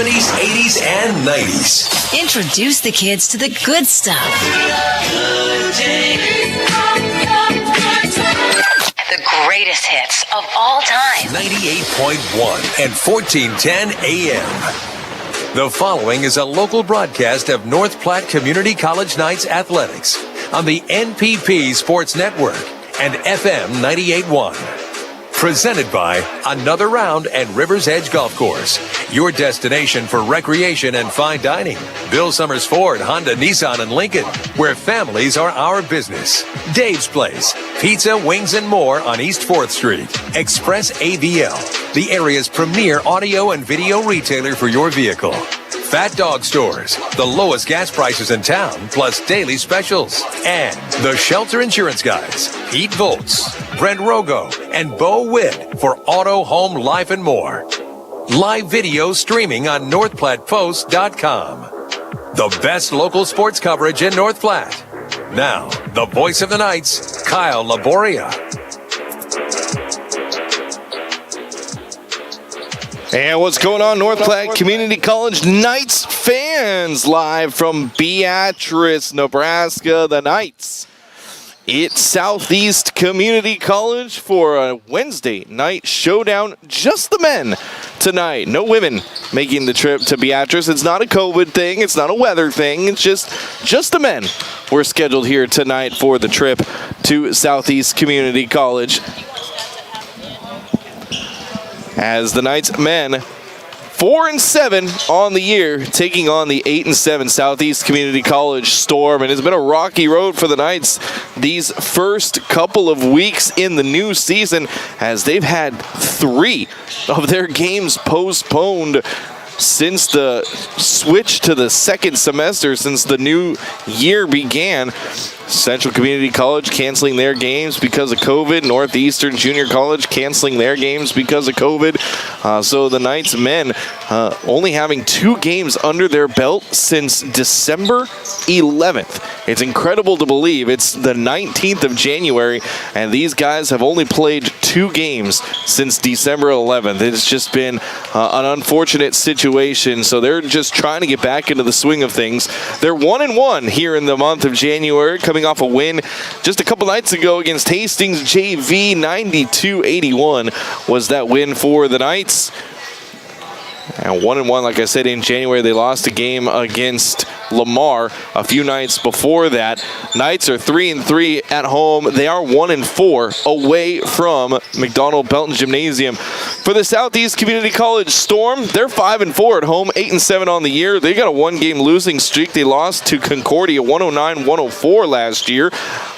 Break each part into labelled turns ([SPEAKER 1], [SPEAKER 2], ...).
[SPEAKER 1] 70s, 80s, and 90s.
[SPEAKER 2] Introduce the kids to the good stuff. The greatest hits of all time.
[SPEAKER 1] 98.1 and 1410 AM. The following is a local broadcast of North Platte Community College Knights athletics on the NPP Sports Network and FM 98.1. Presented by Another Round at River's Edge Golf Course, your destination for recreation and fine dining. Bill Summers Ford, Honda, Nissan, and Lincoln, where families are our business. Dave's Place, pizza, wings, and more on East 4th Street. Express AVL, the area's premier audio and video retailer for your vehicle. Fat Dog Stores, the lowest gas prices in town, plus daily specials. And the Shelter Insurance Guys, Pete Volts, Brent Rogo, and Bo Witt for auto, home, life, and more. Live video streaming on NorthPlattePost.com. The best local sports coverage in North Platte. Now, the voice of the Knights, Kyle Laboria.
[SPEAKER 3] And what's going on, North Platte Community College Knights fans? Live from Beatrice, Nebraska, the Knights. It's Southeast Community College for a Wednesday night showdown. Just the men tonight. No women making the trip to Beatrice. It's not a COVID thing. It's not a weather thing. It's just the men. We're scheduled here tonight for the trip to Southeast Community College. As the Knights men, 4-7 on the year, taking on the 8-7 Southeast Community College Storm. And it's been a rocky road for the Knights these first couple of weeks in the new season, as they've had 3 of their games postponed since the switch to the second semester, since the new year began. Central Community College canceling their games because of COVID. Northeastern Junior College canceling their games because of COVID. So the Knights men only having 2 games under their belt since December 11th. It's incredible to believe. It's the 19th of January, and these guys have only played 2 games since December 11th. It's just been an unfortunate situation, so they're just trying to get back into the swing of things. They're 1-1 here in the month of January, coming off a win just a couple nights ago against Hastings JV. 92-81 was that win for the Knights. And 1-1, like I said, in January, they lost a game against Lamar a few nights before that. Knights are 3-3 at home. They are 1-4 away from McDonald Belton Gymnasium. For the Southeast Community College Storm, they're 5-4 at home, 8-7 on the year. They got a 1-game losing streak. They lost to Concordia 109-104 last year.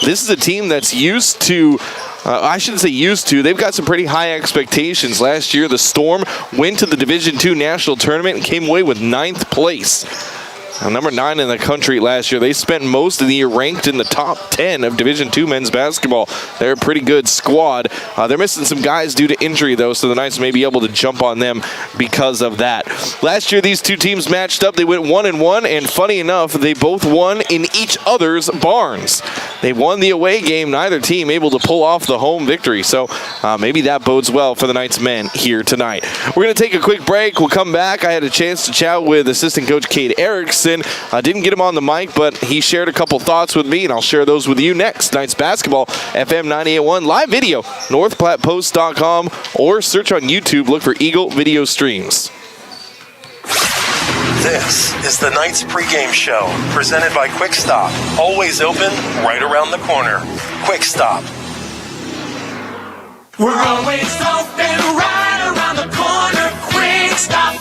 [SPEAKER 3] This is a team that's used to I shouldn't say used to. They've got some pretty high expectations. Last year, the Storm went to the Division II National Tournament and came away with 9th place. Number 9 in the country last year. They spent most of the year ranked in the top 10 of Division II men's basketball. They're a pretty good squad. They're missing some guys due to injury, though, so the Knights may be able to jump on them because of that. Last year, these two teams matched up. They went 1-1, and funny enough, they both won in each other's barns. They won the away game, neither team able to pull off the home victory, so maybe that bodes well for the Knights men here tonight. We're going to take a quick break. We'll come back. I had a chance to chat with assistant coach Cade Erickson. I didn't get him on the mic, but he shared a couple thoughts with me, and I'll share those with you next. Knights basketball, FM 98.1, live video, NorthPlattePost.com, or search on YouTube. Look for Eagle Video Streams.
[SPEAKER 4] This is the Knights pregame show, presented by Quick Stop. Always open, right around the corner. Quick Stop.
[SPEAKER 5] We're always open, right around the corner. Quick Stop.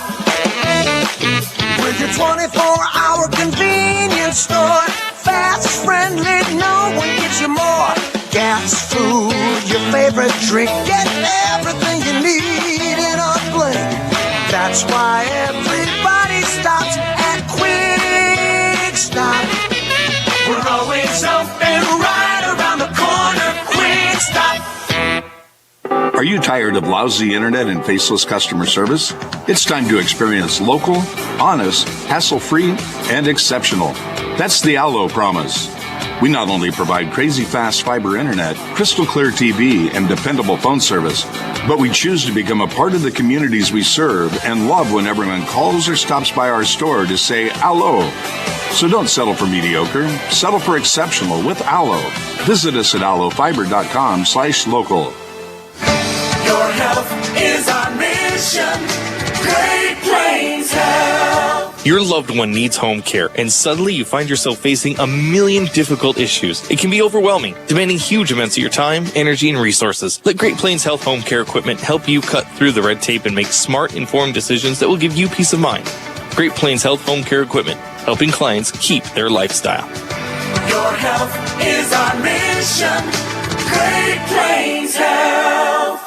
[SPEAKER 5] With your 24-hour convenience store. Fast, friendly, no one gives you more. Gas, food, your favorite drink. Get everything you need in a blink. That's why everybody stops at Quick Stop. We're always open, right around the corner. Quick Stop.
[SPEAKER 6] Are you tired of lousy internet and faceless customer service? It's time to experience local, honest, hassle-free, and exceptional. That's the Allo promise. We not only provide crazy fast fiber internet, crystal clear TV, and dependable phone service, but we choose to become a part of the communities we serve and love when everyone calls or stops by our store to say "Allo." So don't settle for mediocre. Settle for exceptional with Allo. Visit us at allofiber.com/local.
[SPEAKER 5] Your health is our mission. Great Plains Health.
[SPEAKER 7] Your loved one needs home care, and suddenly you find yourself facing a million difficult issues. It can be overwhelming, demanding huge amounts of your time, energy, and resources. Let Great Plains Health Home Care Equipment help you cut through the red tape and make smart, informed decisions that will give you peace of mind. Great Plains Health Home Care Equipment, helping clients keep their lifestyle.
[SPEAKER 5] Your health is our mission. Great Plains Health.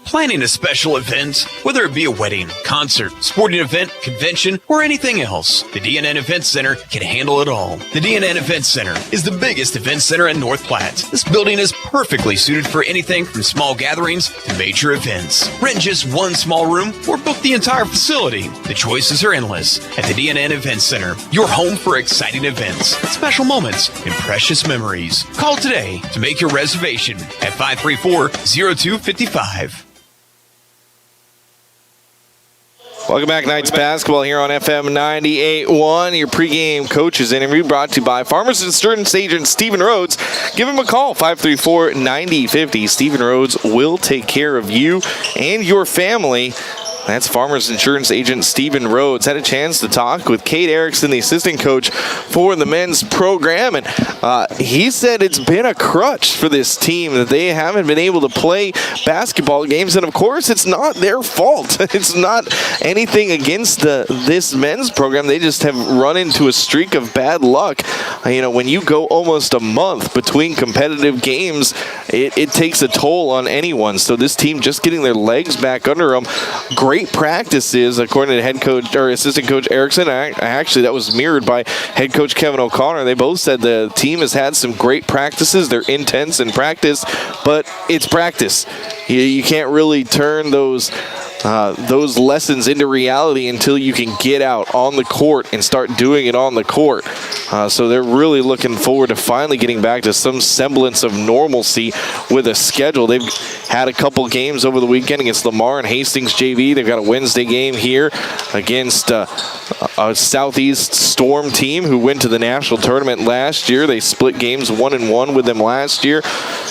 [SPEAKER 8] Planning a special event, whether it be a wedding, concert, sporting event, convention, or anything else, the DNN Event Center can handle it all. The DNN Event Center is the biggest event center in North Platte. This building is perfectly suited for anything from small gatherings to major events. Rent just one small room or book the entire facility. The choices are endless at the DNN Event Center, your home for exciting events, special moments, and precious memories. Call today to make your reservation at 534-0255.
[SPEAKER 3] Welcome back, Knights basketball here on FM 98.1. Your pregame coaches interview brought to you by Farmers Insurance Agent Stephen Rhodes. Give him a call, 534-9050. Stephen Rhodes will take care of you and your family. That's Farmers Insurance Agent Stephen Rhodes. Had a chance to talk with Kate Erickson, the assistant coach for the men's program, and he said it's been a crutch for this team that they haven't been able to play basketball games, and of course it's not their fault. It's not anything against this men's program. They just have run into a streak of bad luck. When you go almost a month between competitive games, it takes a toll on anyone. So this team just getting their legs back under them. Great practices, according to head coach or assistant coach Erickson. Actually, that was mirrored by head coach Kevin O'Connor. They both said the team has had some great practices. They're intense in practice, but it's practice. You can't really turn those lessons into reality until you can get out on the court and start doing it on the court. So they're really looking forward to finally getting back to some semblance of normalcy with a schedule. They've had a couple games over the weekend against Lamar and Hastings JV. They've got a Wednesday game here against a Southeast Storm team who went to the national tournament last year. They split games 1-1 with them last year.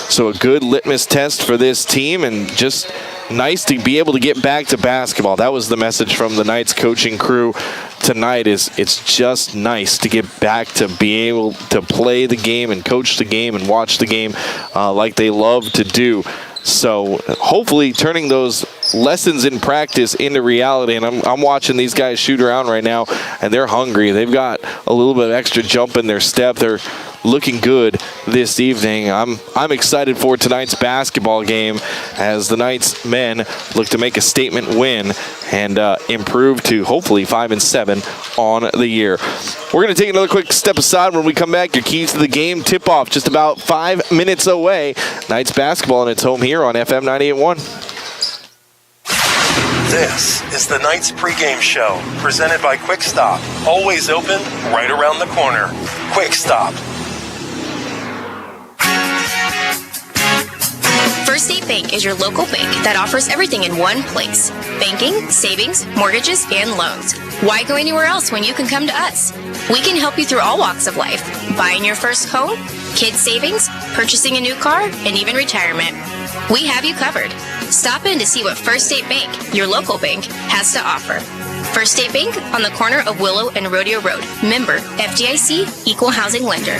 [SPEAKER 3] So a good litmus test for this team, and just nice to be able to get back to basketball. That was the message from the Knights coaching crew tonight. It's just nice to get back to be able to play the game and coach the game and watch the game like they love to do. So hopefully turning those lessons in practice into reality. And I'm watching these guys shoot around right now, and they're hungry. They've got a little bit of extra jump in their step. They're looking good this evening. I'm excited for tonight's basketball game as the Knights men look to make a statement win and improve to hopefully 5-7 on the year. We're going to take another quick step aside. When we come back, your keys to the game tip-off just about 5 minutes away. Knights basketball, and it's home here on FM 98.1.
[SPEAKER 4] This is the Knights pregame show, presented by Quick Stop. Always open, right around the corner. Quick Stop.
[SPEAKER 9] First State Bank is your local bank that offers everything in one place. Banking, savings, mortgages, and loans. Why go anywhere else when you can come to us? We can help you through all walks of life. Buying your first home, kids' savings, purchasing a new car, and even retirement. We have you covered. Stop in to see what First State Bank, your local bank, has to offer. First State Bank on the corner of Willow and Rodeo Road. Member FDIC, Equal Housing Lender.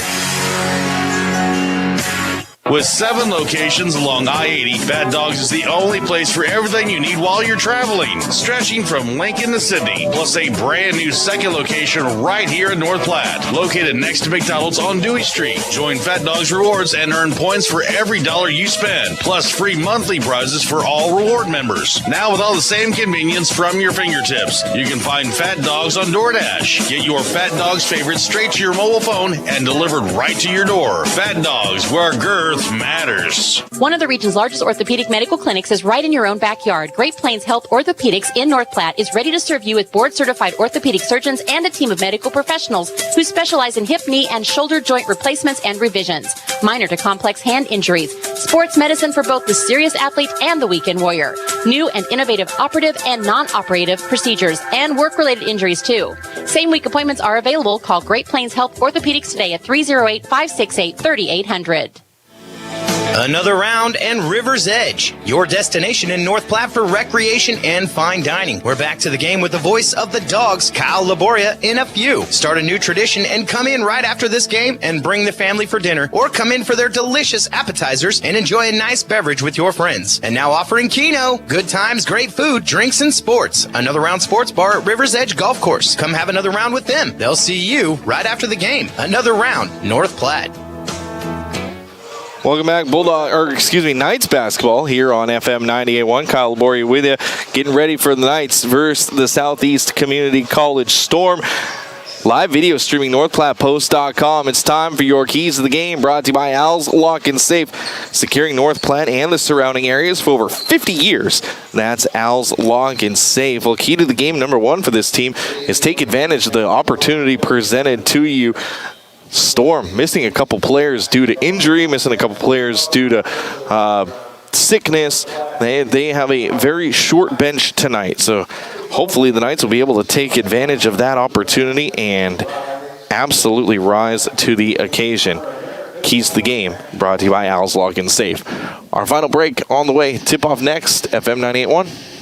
[SPEAKER 10] With 7 locations along I-80, Fat Dogs is the only place for everything you need while you're traveling, stretching from Lincoln to Sydney, plus a brand new second location right here in North Platte, located next to McDonald's on Dewey Street. Join Fat Dogs Rewards and earn points for every dollar you spend, plus free monthly prizes for all reward members. Now with all the same convenience from your fingertips, you can find Fat Dogs on DoorDash. Get your Fat Dogs favorites straight to your mobile phone and delivered right to your door. Fat Dogs, where girth Health matters.
[SPEAKER 11] One of the region's largest orthopedic medical clinics is right in your own backyard. Great Plains Health Orthopedics in North Platte is ready to serve you with board-certified orthopedic surgeons and a team of medical professionals who specialize in hip, knee, and shoulder joint replacements and revisions, minor to complex hand injuries, sports medicine for both the serious athlete and the weekend warrior, new and innovative operative and non-operative procedures, and work-related injuries too. Same-week appointments are available. Call Great Plains Health Orthopedics today at 308-568-3800.
[SPEAKER 12] Another round and River's Edge, your destination in North Platte for recreation and fine dining. We're back to the game with the voice of the Dogs, Kyle Laboria, in a few. Start a new tradition and come in right after this game and bring the family for dinner, or come in for their delicious appetizers and enjoy a nice beverage with your friends. And now offering Keno, good times, great food, drinks, and sports. Another Round Sports Bar at River's Edge Golf Course. Come have another round with them. They'll see you right after the game. Another Round, North Platte.
[SPEAKER 3] Welcome back, Knights basketball here on FM 98.1. Kyle Laboria with you, getting ready for the Knights versus the Southeast Community College Storm. Live video streaming NorthPlattePost.com. It's time for your keys to the game, brought to you by Al's Lock and Safe, securing North Platte and the surrounding areas for over 50 years. That's Al's Lock and Safe. Well, key to the game number one for this team is take advantage of the opportunity presented to you. Storm missing a couple players due to injury, missing a couple players due to sickness. They have a very short bench tonight, so hopefully the Knights will be able to take advantage of that opportunity and absolutely rise to the occasion. Keys to the game, brought to you by Al's Lock and Safe. Our final break on the way. Tip-off next, FM 98.1.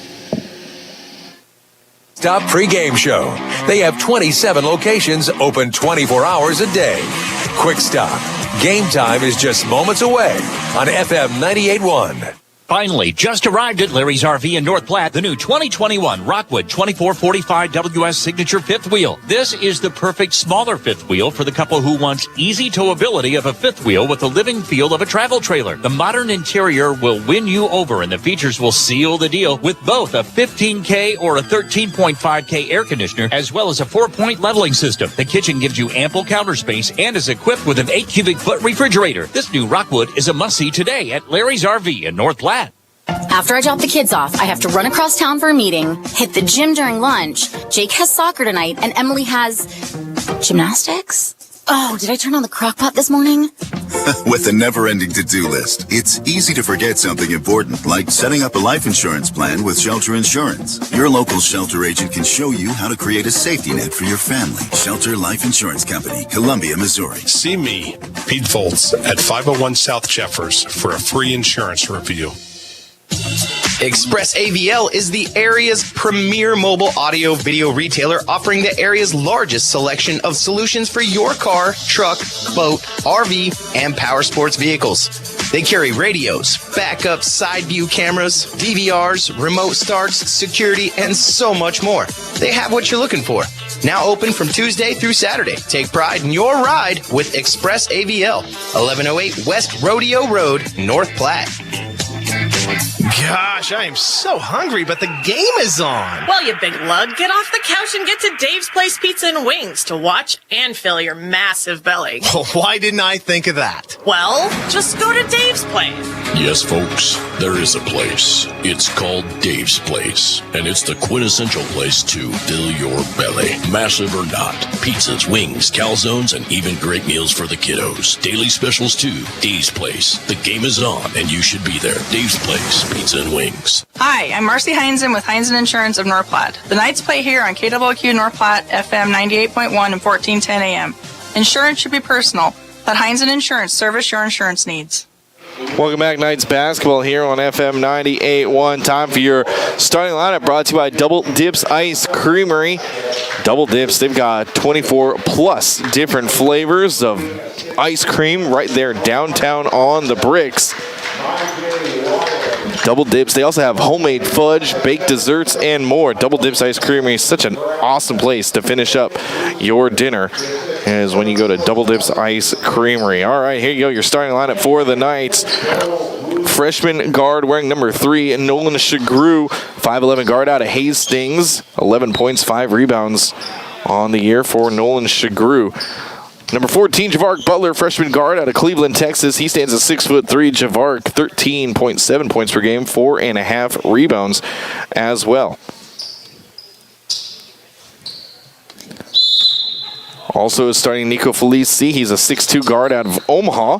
[SPEAKER 1] Stop pregame show. They have 27 locations open 24 hours a day. Quick Stop. Game time is just moments away on FM 98.1.
[SPEAKER 13] Finally, just arrived at Larry's RV in North Platte, the new 2021 Rockwood 2445 WS Signature fifth wheel. This is the perfect smaller fifth wheel for the couple who wants easy towability of a fifth wheel with the living feel of a travel trailer. The modern interior will win you over, and the features will seal the deal with both a 15K or a 13.5K air conditioner, as well as a 4-point leveling system. The kitchen gives you ample counter space and is equipped with an 8 cubic foot refrigerator. This new Rockwood is a must-see today at Larry's RV in North Platte.
[SPEAKER 14] After I drop the kids off, I have to run across town for a meeting, hit the gym during lunch. Jake has soccer tonight, and Emily has gymnastics? Oh, did I turn on the crock pot this morning?
[SPEAKER 15] With a never-ending to-do list, it's easy to forget something important, like setting up a life insurance plan with Shelter Insurance. Your local Shelter agent can show you how to create a safety net for your family. Shelter Life Insurance Company, Columbia, Missouri.
[SPEAKER 16] See me, Pete Foltz, at 501 South Jeffers for a free insurance review.
[SPEAKER 12] Express AVL is the area's premier mobile audio video retailer, offering the area's largest selection of solutions for your car, truck, boat, RV, and power sports vehicles. They carry radios, backup side view cameras, DVRs, remote starts, security, and so much more. They have what you're looking for. Now open from Tuesday through Saturday. Take pride in your ride with Express AVL, 1108 West Rodeo Road, North Platte.
[SPEAKER 17] Gosh, I am so hungry, but the game is on.
[SPEAKER 18] Well, you big lug, get off the couch and get to Dave's Place Pizza and Wings to watch and fill your massive belly.
[SPEAKER 17] Well, why didn't I think of that?
[SPEAKER 18] Well, just go to Dave's Place.
[SPEAKER 19] Yes, folks, there is a place. It's called Dave's Place, and it's the quintessential place to fill your belly. Massive or not, pizzas, wings, calzones, and even great meals for the kiddos. Daily specials too. Dave's Place. The game is on, and you should be there. Dave's Place, pizza and wings.
[SPEAKER 20] Hi, I'm Marcy Heinzen with Heinzen Insurance of North Platte. The Knights play here on KWQ North Platte, FM 98.1 and 1410 AM. Insurance should be personal. Let Heinzen Insurance service your insurance needs.
[SPEAKER 3] Welcome back, Knights basketball here on FM 98.1. Time for your starting lineup, brought to you by Double Dips Ice Creamery. Double Dips, they've got 24 plus different flavors of ice cream right there downtown on the bricks. Double Dips, they also have homemade fudge, baked desserts, and more. Double Dips Ice Creamery is such an awesome place to finish up your dinner, is when you go to Double Dips Ice Creamery. All right, here you go, your starting lineup for the Knights. Freshman guard wearing number 3, Nolan Sugeru, 5'11" guard out of Hastings, 11 points, 5 rebounds on the year for Nolan Sugeru. Number 14, Javark Butler, freshman guard out of Cleveland, Texas. He stands at 6'3". Javark, 13.7 points per game, 4.5 rebounds as well. Also is starting Nico Felici. He's a 6'2" guard out of Omaha.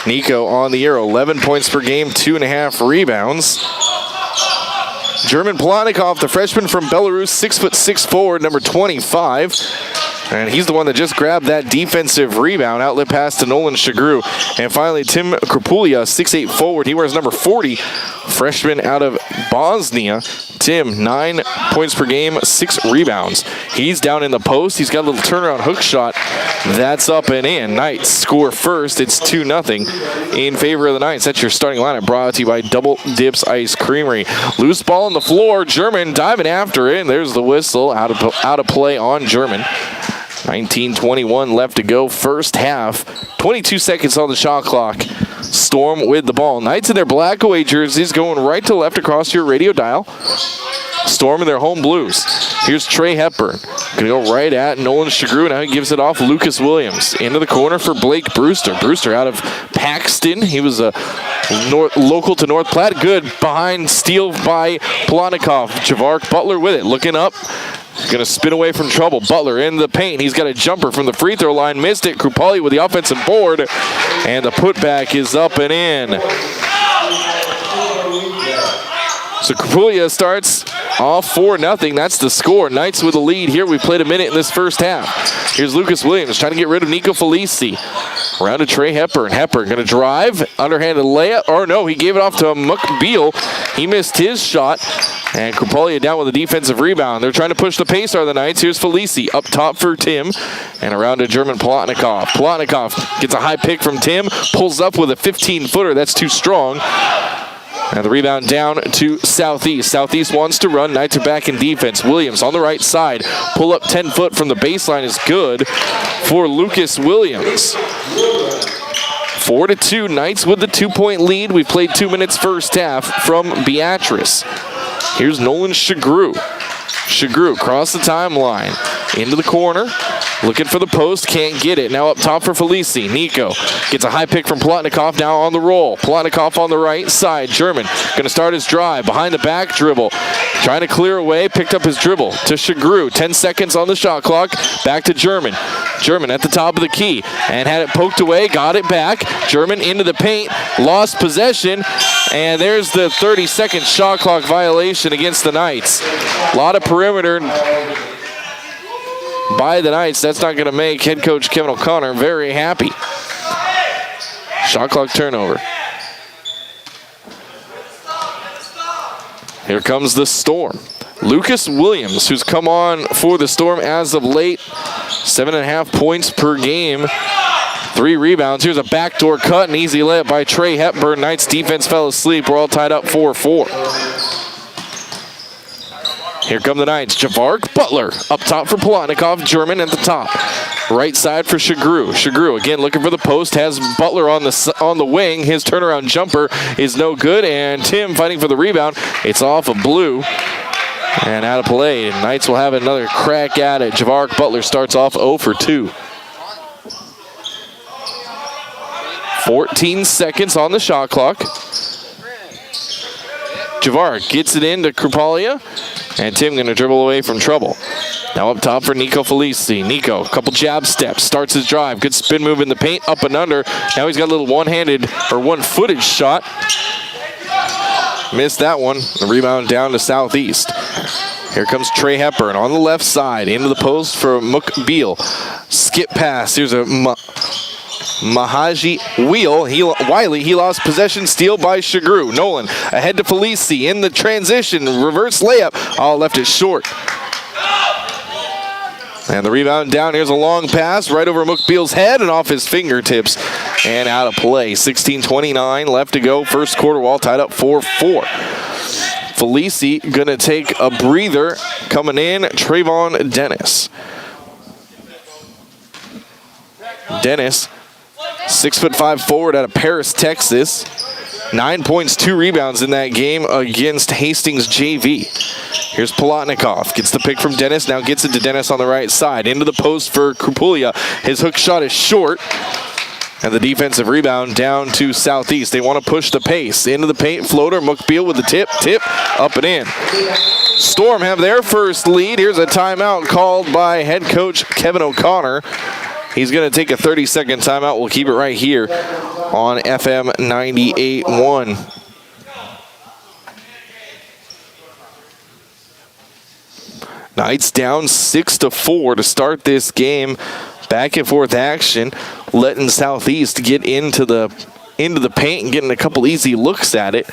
[SPEAKER 3] Nico on the year, 11 points per game, 2.5 rebounds. German Polonikov, the freshman from Belarus, 6'6" forward, number 25. And he's the one that just grabbed that defensive rebound. Outlet pass to Nolan Sugeru. And finally, Tim Krapulia, 6'8" forward. He wears number 40. Freshman out of Bosnia. Tim, 9 points per game, 6 rebounds. He's down in the post. He's got a little turnaround hook shot. That's up and in. Knights score first. It's 2-0 in favor of the Knights. That's your starting lineup, brought to you by Double Dips Ice Creamery. Loose ball on the floor. German diving after it. And there's the whistle. Out of play on German. 19:21 left to go, first half. 22 seconds on the shot clock. Storm with the ball. Knights in their black away jerseys going right to left across your radio dial. Storm in their home blues. Here's Trey Hepburn. Going to go right at Nolan Sugeru. Now he gives it off Lucas Williams. Into the corner for Blake Brewster. Brewster out of Paxton. He was a local to North Platte. Good behind, steal by Polonikov. Javark Butler with it. Looking up. Going to spin away from trouble. Butler in the paint. He's got a jumper from the free throw line. Missed it. Krupali with the offensive board. And the putback is up and in. So Krapulia starts off 4-0. That's the score. Knights with a lead here. We played a minute in this first half. Here's Lucas Williams trying to get rid of Nico Felici. Around to Trey Hepburn. Hepburn going to drive. Underhanded layup. Or no, he gave it off to Mckenzie. He missed his shot. And Krapulia down with a defensive rebound. They're trying to push the pace out of the Knights. Here's Felici up top for Tim. And around to German Polonikov. Polonikov gets a high pick from Tim. Pulls up with a 15-footer. That's too strong. And the rebound down to Southeast. Southeast wants to run. Knights are back in defense. Williams on the right side. Pull up 10 foot from the baseline is good for Lucas Williams. 4-2. Knights with the 2-point lead. We played 2 minutes first half from Beatrice. Here's Nolan Sugeru. Sugeru across the timeline. Into the corner. Looking for the post, can't get it. Now up top for Felici. Nico gets a high pick from Polonikov, now on the roll. Polonikov on the right side. German going to start his drive. Behind the back dribble. Trying to clear away, picked up his dribble to Sugeru. 10 seconds on the shot clock. Back to German. German at the top of the key and had it poked away, got it back. German into the paint, lost possession, and there's the 30-second shot clock violation against the Knights. A lot of perimeter by the Knights. That's not going to make head coach Kevin O'Connor very happy. Shot clock turnover. Here comes the Storm. Lucas Williams, who's come on for the Storm as of late. 7.5 points per game. 3 rebounds. Here's a backdoor cut, an easy layup by Trey Hepburn. Knights defense fell asleep. We're all tied up 4-4. Here come the Knights. Javark Butler up top for Polonikov. German at the top. Right side for Sugeru. Sugeru again looking for the post. Has Butler on the wing. His turnaround jumper is no good. And Tim fighting for the rebound. It's off of Blue. And out of play. Knights will have another crack at it. Javark Butler starts off 0 for 2. 14 seconds on the shot clock. Javark gets it into Krapulia. And Tim going to dribble away from trouble. Now up top for Nico Felici. Nico, a couple jab steps, starts his drive. Good spin move in the paint, up and under. Now he's got a little one-footed shot. Missed that one. The rebound down to Southeast. Here comes Trey Hepburn on the left side. Into the post for Mckenzie. Skip pass. Here's a Mahaji Wiley. He lost possession. Steal by Sugeru. Nolan ahead to Felici in the transition. Reverse layup. Oh, left it short. And the rebound down. Here's a long pass right over Mukbeel's head and off his fingertips and out of play. 16:29 left to go. First quarter, all tied up 4-4. Felici gonna take a breather. Coming in, Trayvon Dennis. Dennis, 6'5" forward out of Paris, Texas. 9 points, 2 rebounds in that game against Hastings JV. Here's Polonikov. Gets the pick from Dennis. Now gets it to Dennis on the right side. Into the post for Krupulia. His hook shot is short. And the defensive rebound down to Southeast. They want to push the pace. Into the paint, floater. Mcbeal with the tip, up and in. Storm have their first lead. Here's a timeout called by head coach Kevin O'Connor. He's going to take a 30-second timeout. We'll keep it right here on FM 98.1. Knights down 6-4 to start this game. Back and forth action, letting Southeast get into the paint and getting a couple easy looks at it.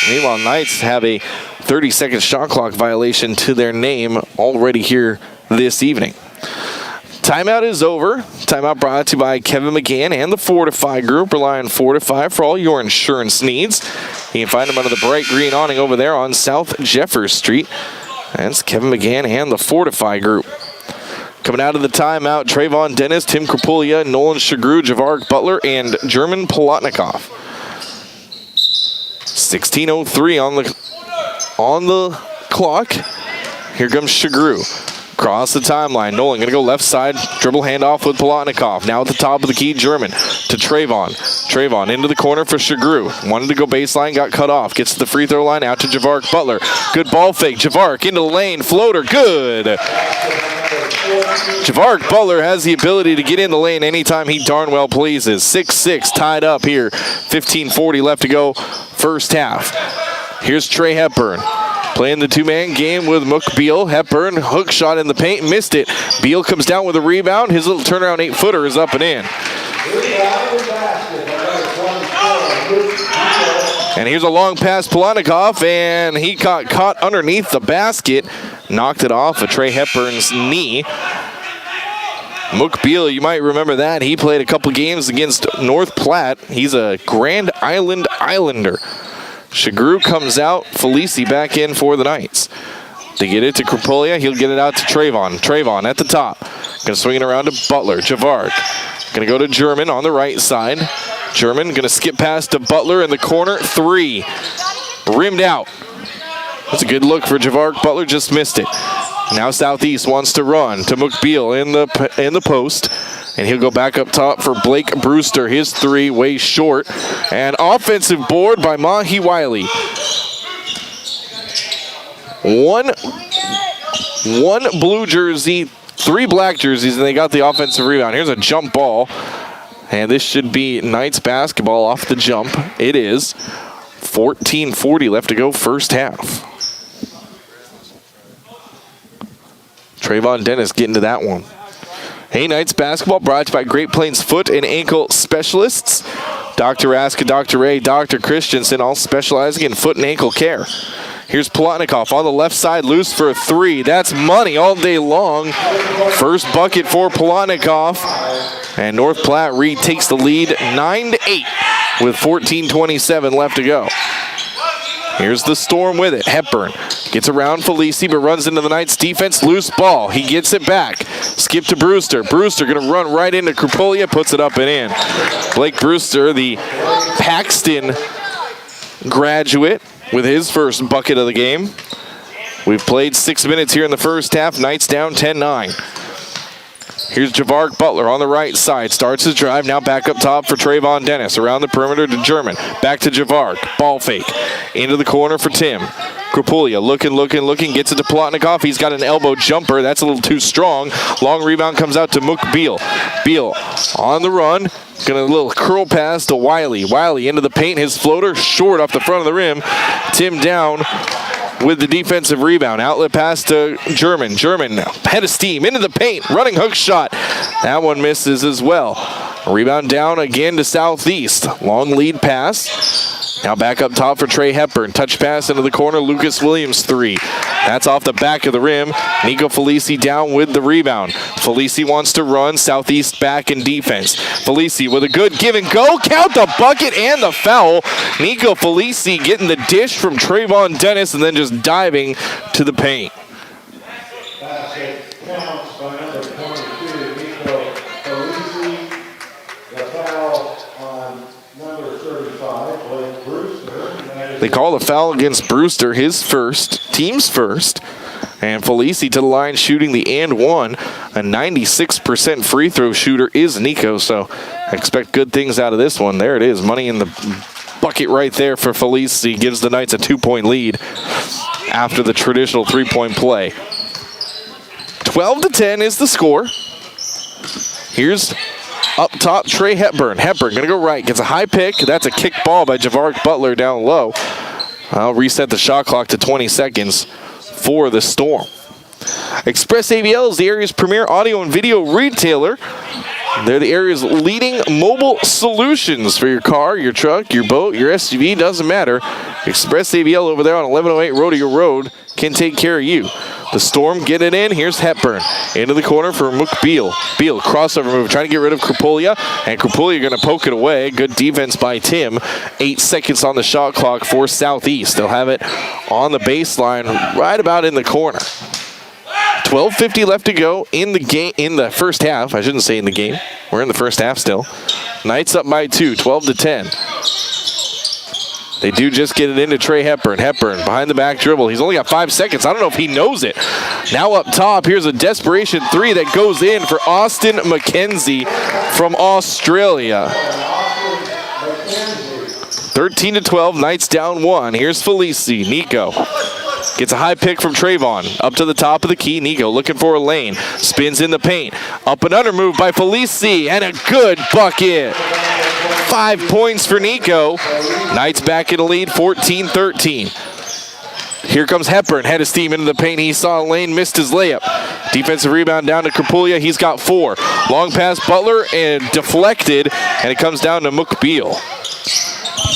[SPEAKER 3] Meanwhile, Knights have a 30-second shot clock violation to their name already here this evening. Timeout is over. Timeout brought to you by Kevin McGann and the Fortify Group. Rely on Fortify for all your insurance needs. You can find them under the bright green awning over there on South Jeffers Street. That's Kevin McGann and the Fortify Group. Coming out of the timeout, Trayvon Dennis, Tim Krupulia, Nolan Sugeru, Javark Butler, and German Polonikov. 16:03 on the clock. Here comes Sugeru. Cross the timeline. Nolan going to go left side. Dribble handoff with Polonikov. Now at the top of the key, German to Trayvon. Trayvon into the corner for Sugeru. Wanted to go baseline, got cut off. Gets to the free throw line, out to Javark Butler. Good ball fake. Javark into the lane. Floater. Good. Javark Butler has the ability to get in the lane anytime he darn well pleases. 6-6 tied up here. 15:40 left to go first half. Here's Trey Hepburn. Playing the two-man game with Mcbeal. Hepburn, hook shot in the paint, missed it. Beal comes down with a rebound. His little turnaround 8-footer is up and in. And here's a long pass, Polonikov, and he got caught underneath the basket. Knocked it off of Trey Hepburn's knee. Mcbeal, you might remember that. He played a couple games against North Platte. He's a Grand Island Islander. Sugeru comes out. Felici back in for the Knights. They get it to Krupulia. He'll get it out to Trayvon. Trayvon at the top. Going to swing it around to Butler. Javark. Going to go to German on the right side. German going to skip past to Butler in the corner. 3. Rimmed out. That's a good look for Javark. Butler just missed it. Now Southeast wants to run to Mcbeal in the post. And he'll go back up top for Blake Brewster. His 3 way short. And offensive board by Mahi Wiley. One blue jersey, 3 black jerseys, and they got the offensive rebound. Here's a jump ball. And this should be Knights basketball off the jump. It is. 14:40 left to go first half. Trayvon Dennis getting to that one. Hey, Knights basketball brought to you by Great Plains Foot and Ankle Specialists. Dr. Aska, Dr. Ray, Dr. Christensen, all specializing in foot and ankle care. Here's Polonikov on the left side, loose for a 3. That's money all day long. First bucket for Polonikov. And North Platte retakes the lead 9-8 with 14:27 left to go. Here's the Storm with it. Hepburn gets around Felici, but runs into the Knights defense. Loose ball. He gets it back. Skip to Brewster. Brewster going to run right into Krupulia. Puts it up and in. Blake Brewster, the Paxton graduate, with his first bucket of the game. We've played 6 minutes here in the first half. Knights down 10-9. Here's Javark Butler on the right side. Starts his drive. Now back up top for Trayvon Dennis. Around the perimeter to German. Back to Javark. Ball fake. Into the corner for Tim. Krupulia looking. Gets it to Polonikov. He's got an elbow jumper. That's a little too strong. Long rebound comes out to Mcbeal. Beal on the run. Gonna a little curl pass to Wiley. Wiley into the paint. His floater short off the front of the rim. Tim down with the defensive rebound. Outlet pass to German. German, head of steam, into the paint. Running hook shot. That one misses as well. Rebound down again to Southeast. Long lead pass. Now back up top for Trey Hepburn. Touch pass into the corner. Lucas Williams 3. That's off the back of the rim. Nico Felici down with the rebound. Felici wants to run. Southeast back in defense. Felici with a good give and go. Count the bucket and the foul. Nico Felici getting the dish from Trayvon Dennis and then just diving to the paint. They call the foul against Brewster, his first, team's first. And Felici to the line shooting the and one. A 96% free throw shooter is Nico, so I expect good things out of this one. There it is, money in the bucket right there for Felici. Gives the Knights a 2-point lead after the traditional 3-point play. 12-10 is the score. Here's up top, Trey Hepburn. Hepburn gonna go right, gets a high pick. That's a kick ball by Javark Butler down low. I'll reset the shot clock to 20 seconds for the Storm. Express AVL is the area's premier audio and video retailer. They're the area's leading mobile solutions for your car, your truck, your boat, your SUV, doesn't matter. Express AVL over there on 1108 Rodeo Road can take care of you. The Storm get it in. Here's Hepburn into the corner for Beal. Beal, crossover move, trying to get rid of Krapulia, and Krapulia going to poke it away. Good defense by Tim. 8 seconds on the shot clock for Southeast. They'll have it on the baseline right about in the corner. 12:50 left to go in the game, in the first half. I shouldn't say in the game. We're in the first half still. Knights up by 2, 12-10. They do just get it into Trey Hepburn. Hepburn behind the back dribble. He's only got 5 seconds. I don't know if he knows it. Now up top, here's a desperation three that goes in for Austin Mckenzie from Australia. 13-12, Knights down 1. Here's Felici. Nico gets a high pick from Trayvon. Up to the top of the key. Nico looking for a lane. Spins in the paint. Up and under move by Felici. And a good bucket. 5 points for Nico. Knights back in the lead, 14-13. Here comes Hepburn. Head of steam into the paint. He saw a lane, missed his layup. Defensive rebound down to Krapulia. He's got 4. Long pass Butler and deflected. And it comes down to Mukbeal.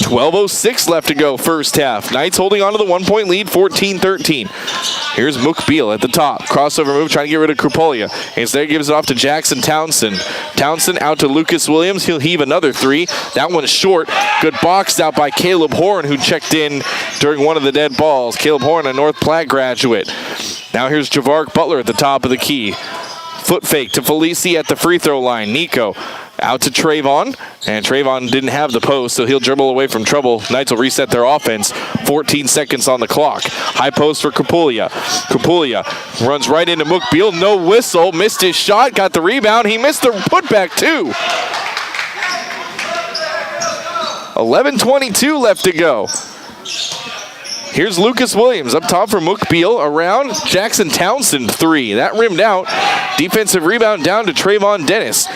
[SPEAKER 3] 12:06 left to go, first half. Knights holding on to the 1-point lead, 14-13. Here's Mukbeal at the top. Crossover move, trying to get rid of Krapulia. Instead, gives it off to Jackson Townsend. Townsend out to Lucas Williams. He'll heave another 3. That one's short. Good boxed out by Caleb Horn, who checked in during one of the dead balls. Caleb Horn, a North Platte graduate. Now here's Javark Butler at the top of the key. Foot fake to Felici at the free throw line. Nico out to Trayvon, and Trayvon didn't have the post, so he'll dribble away from trouble. Knights will reset their offense. 14 seconds on the clock. High post for Krapulia. Krapulia runs right into Mukbeal. No whistle. Missed his shot. Got the rebound. He missed the putback too. 11:22 left to go. Here's Lucas Williams up top for Mukbeal. Around Jackson Townsend 3. That rimmed out. Defensive rebound down to Trayvon Dennis.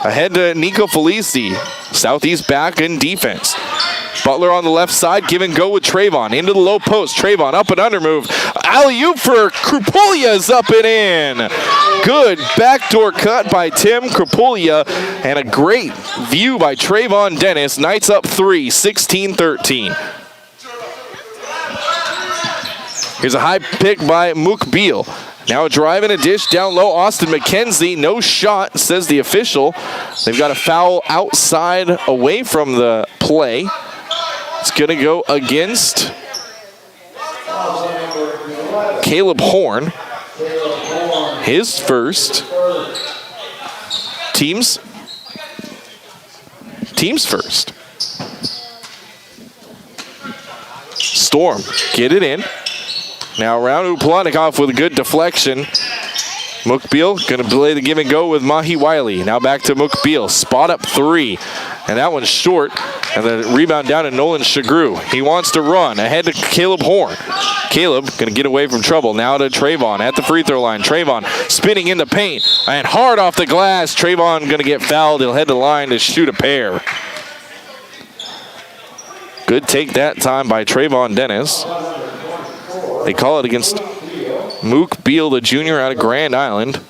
[SPEAKER 3] Ahead to Nico Felici. Southeast back in defense. Butler on the left side. Give and go with Trayvon. Into the low post. Trayvon up and under move. Alley-oop for Krapulia is up and in. Good backdoor cut by Tim Krapulia. And a great view by Trayvon Dennis. Knights up 3, 16-13. Here's a high pick by Mukbeal. Now a drive and a dish down low. Austin Mckenzie, no shot, says the official. They've got a foul outside away from the play. It's going to go against Caleb Horn. His first. Team's first. Storm, get it in. Now around Polonikov with a good deflection. Mukbeal going to play the give and go with Mahi Wiley. Now back to Mukbeal. Spot up 3. And that one's short. And the rebound down to Nolan Sugeru. He wants to run. Ahead to Caleb Horn. Caleb going to get away from trouble. Now to Trayvon at the free throw line. Trayvon spinning in the paint. And hard off the glass. Trayvon going to get fouled. He'll head to the line to shoot a pair. Good take that time by Trayvon Dennis. They call it against Mukbeal, the junior out of Grand Island.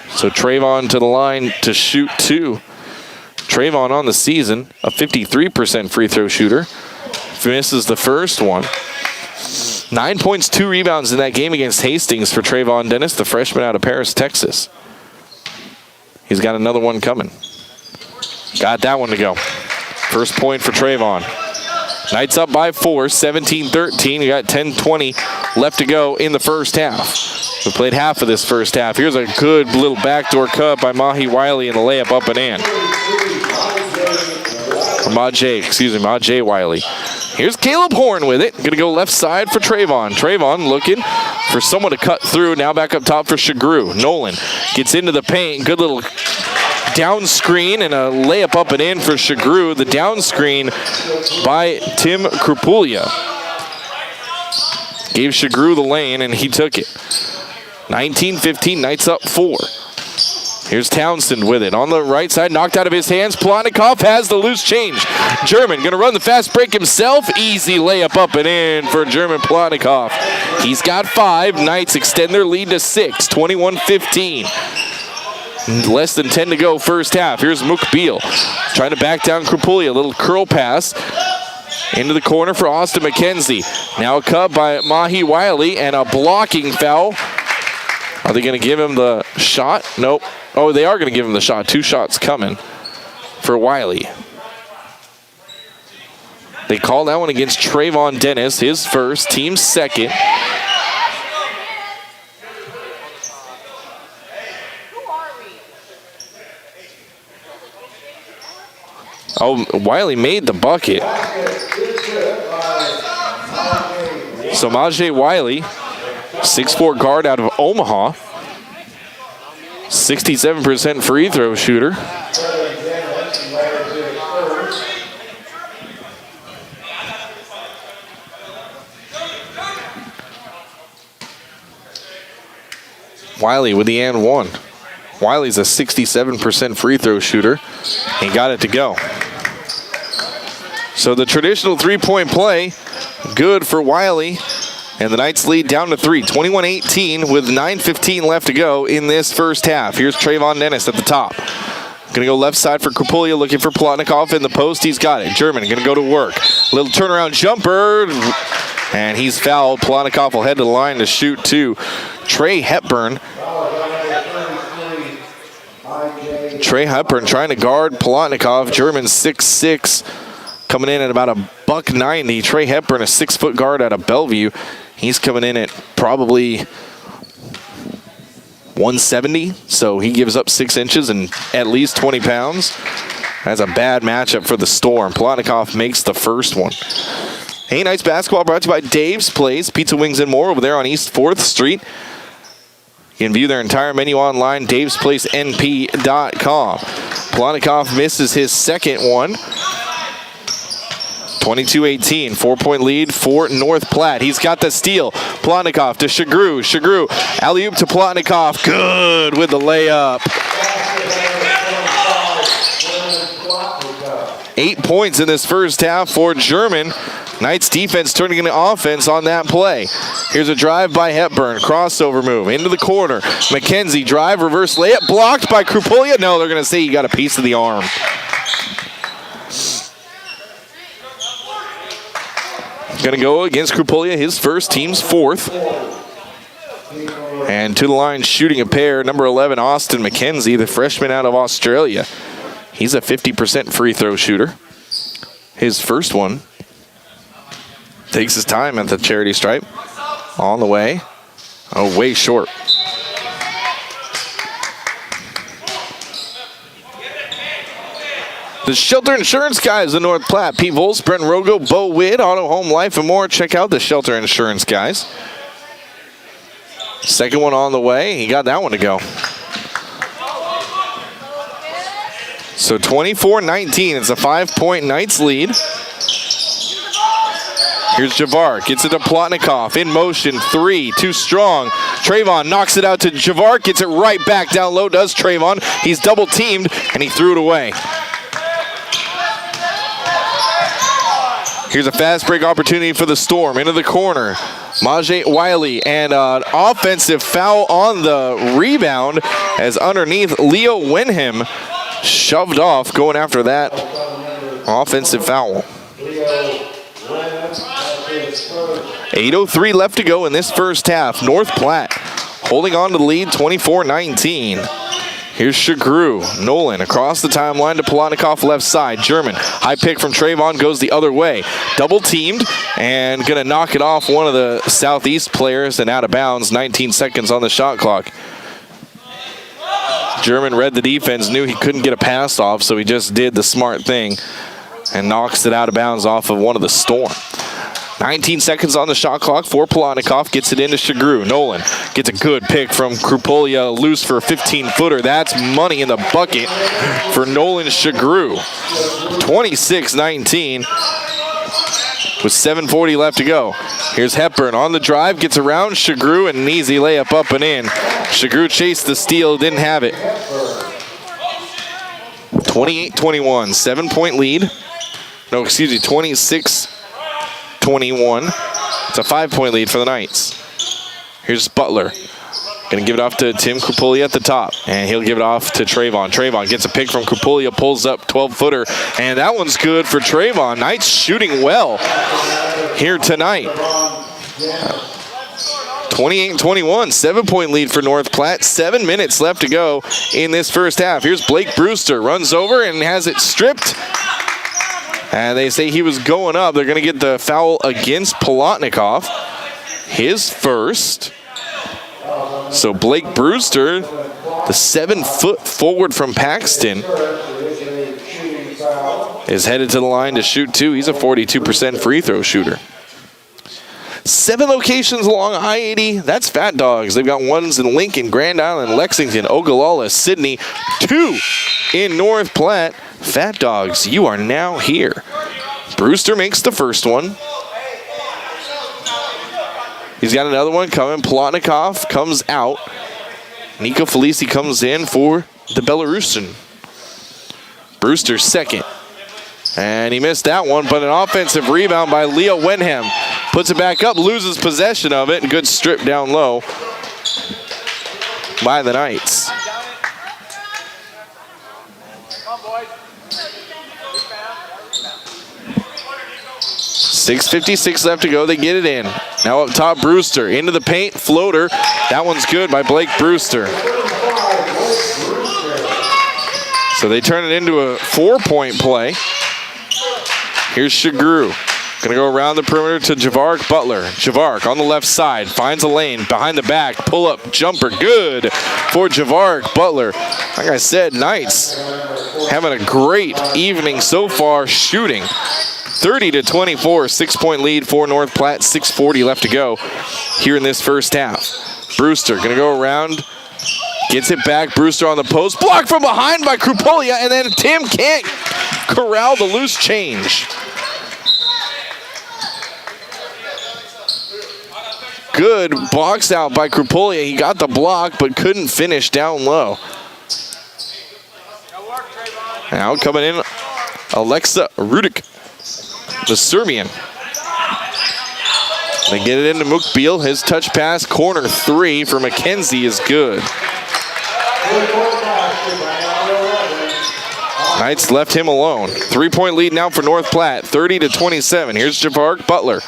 [SPEAKER 3] So Trayvon to the line to shoot 2. Trayvon on the season, a 53% free throw shooter. Misses the first one. 9 points, 2 rebounds in that game against Hastings for Trayvon Dennis, the freshman out of Paris, Texas. He's got another one coming. Got that one to go. First point for Trayvon. Knights up by 4, 17-13. You got 10-20 left to go in the first half. We played half of this first half. Here's a good little backdoor cut by Mahi Wiley and the layup up and in. Majay Wiley. Here's Caleb Horn with it. Going to go left side for Trayvon. Trayvon looking for someone to cut through. Now back up top for Sugeru. Nolan gets into the paint. Good little down screen and a layup up and in for Sugeru. The down screen by Tim Krupulia. Gave Sugeru the lane and he took it. 19-15, Knights up 4. Here's Townsend with it. On the right side, knocked out of his hands. Polonikov has the loose change. German going to run the fast break himself. Easy layup up and in for German Polonikov. He's got 5. Knights extend their lead to 6, 21-15. Less than 10 to go first half. Here's Mukbil trying to back down Krupulia. A little curl pass into the corner for Austin Mckenzie. Now cut by Mahi Wiley and a blocking foul. Are they going to give him the shot? Nope. Oh, they are going to give him the shot. 2 shots coming for Wiley. They call that one against Trayvon Dennis, his first, team second. Oh, Wiley made the bucket. So Majay Wiley, 6'4" guard out of Omaha. 67% free throw shooter. Wiley with the and one. Wiley's a 67% free throw shooter. He got it to go. So the traditional three-point play, good for Wiley. And the Knights lead down to 3, 21-18 with 9:15 left to go in this first half. Here's Trayvon Dennis at the top. Going to go left side for Krupulia, looking for Polonikov in the post. He's got it. German going to go to work. Little turnaround jumper, and he's fouled. Polonikov will head to the line to shoot 2. Trey Hepburn. Trey Hepburn trying to guard Polonikov. German 6'6", coming in at about $190. Trey Hepburn, a 6-foot guard out of Bellevue. He's coming in at probably 170, so he gives up 6 inches and at least 20 pounds. That's a bad matchup for the Storm. Polonikov makes the first one. Hey, Knights basketball brought to you by Dave's Place, Pizza, Wings, and More over there on East 4th Street. You can view their entire menu online, davesplacenp.com. Polonikov misses his second one. 22-18, 4-point lead for North Platte. He's got the steal. Polonikov to Sugeru. Sugeru, alley-oop to Polonikov. Good with the layup. 8 points in this first half for German. Knights defense turning into offense on that play. Here's a drive by Hepburn. Crossover move into the corner. Mckenzie drive, reverse layup. Blocked by Krupulia. No, they're going to say he got a piece of the arm. Going to go against Krupulia, his first, team's 4th. And to the line shooting a pair, number 11, Austin Mckenzie, the freshman out of Australia. He's a 50% free throw shooter. His first one. Takes his time at the charity stripe. On the way. Oh, way short. The Shelter Insurance Guys in North Platte. Pete Volz, Brent Rogo, Bo Witt, Auto, Home, Life, and more. Check out the Shelter Insurance Guys. Second one on the way. He got that one to go. So 24-19. It's a 5-point Knights lead. Here's Javar. Gets it to Polonikov. In motion. 3. Too strong. Trayvon knocks it out to Javar. Gets it right back down low. Does Trayvon. He's double teamed, and he threw it away. Here's a fast break opportunity for the Storm. Into the corner. Majay Wiley, and an offensive foul on the rebound as underneath Leo Wenham shoved off going after that offensive foul. 8:03 left to go in this first half. North Platte holding on to the lead 24-19. Here's Sugeru. Nolan across the timeline to Polonikov left side. German. High pick from Trayvon goes the other way. Double teamed and going to knock it off one of the Southeast players and out of bounds. 19 seconds on the shot clock. German read the defense, knew he couldn't get a pass off, so he just did the smart thing. and knocks it out of bounds off of one of the Storm. 19 seconds on the shot clock for Polonikov. Gets it into Sugeru. Nolan gets a good pick from Krupolia, loose for a 15-footer. That's money in the bucket for Nolan Sugeru. 26-19 with 7:40 left to go. Here's Hepburn on the drive, gets around Sugeru, and an easy layup up and in. Sugeru chased the steal, didn't have it. 28-21, 7-point lead. No, excuse me, 26-21. It's a 5-point lead for the Knights. Here's Butler. Gonna give it off to Tim Krupolia at the top, and he'll give it off to Trayvon. Trayvon gets a pick from Krupolia, pulls up 12-footer, and that one's good for Trayvon. Knights shooting well here tonight. 28-21, 7-point lead for North Platte. 7 minutes left to go in this first half. Here's Blake Brewster, runs over and has it stripped. And they say he was going up. They're going to get the foul against Polonikov. His first. So Blake Brewster, the 7-foot forward from Paxton, is headed to the line to shoot two. He's a 42% free throw shooter. 7 locations along I-80. That's Fat Dogs. They've got ones in Lincoln, Grand Island, Lexington, Ogallala, Sydney. 2 in North Platte. Fat Dogs, you are now here. Brewster makes the first one. He's got another one coming. Polonikov comes out. Nico Felici comes in for the Belarusian. Brewster second. And he missed that one, but an offensive rebound by Leo Wenham. Puts it back up, loses possession of it. Good strip down low by the Knights. 6:56 left to go. They get it in. Now up top, Brewster. Into the paint, floater. That one's good by Blake Brewster. So they turn it into a 4-point play. Here's Sugeru. Gonna go around the perimeter to Javark Butler. Javark on the left side, finds a lane, behind the back, pull up jumper, good for Javark Butler. Like I said, Knights having a great evening so far shooting. 30-24, 6-point lead for North Platte, 6:40 left to go here in this first half. Brewster gonna go around, gets it back, Brewster on the post, blocked from behind by Krupolia, and then Tim can't corral the loose change. Good box out by Krupolia. He got the block, but couldn't finish down low. Now coming in, Alexa Rudik, the Serbian. They get it into Mukbil. His touch pass, corner 3 for Mckenzie is good. Knights left him alone. 3-point lead now for North Platte, 30-27. Here's Javark Butler.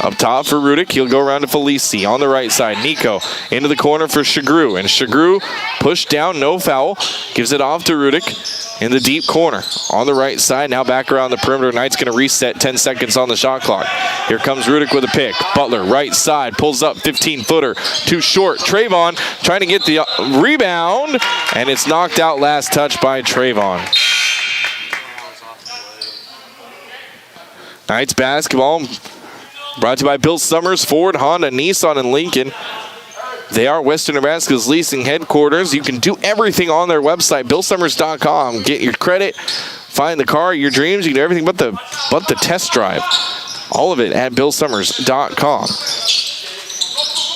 [SPEAKER 3] Up top for Rudik, he'll go around to Felici on the right side. Nico into the corner for Sugeru, and Sugeru pushed down, no foul. Gives it off to Rudik in the deep corner on the right side. Now back around the perimeter. Knight's going to reset, 10 seconds on the shot clock. Here comes Rudik with a pick. Butler, right side, pulls up, 15-footer, too short. Trayvon trying to get the rebound, and it's knocked out last touch by Trayvon. Knights basketball brought to you by Bill Summers, Ford, Honda, Nissan, and Lincoln. They are Western Nebraska's leasing headquarters. You can do everything on their website, BillSummers.com. Get your credit, find the car, your dreams. You can do everything but the test drive. All of it at BillSummers.com.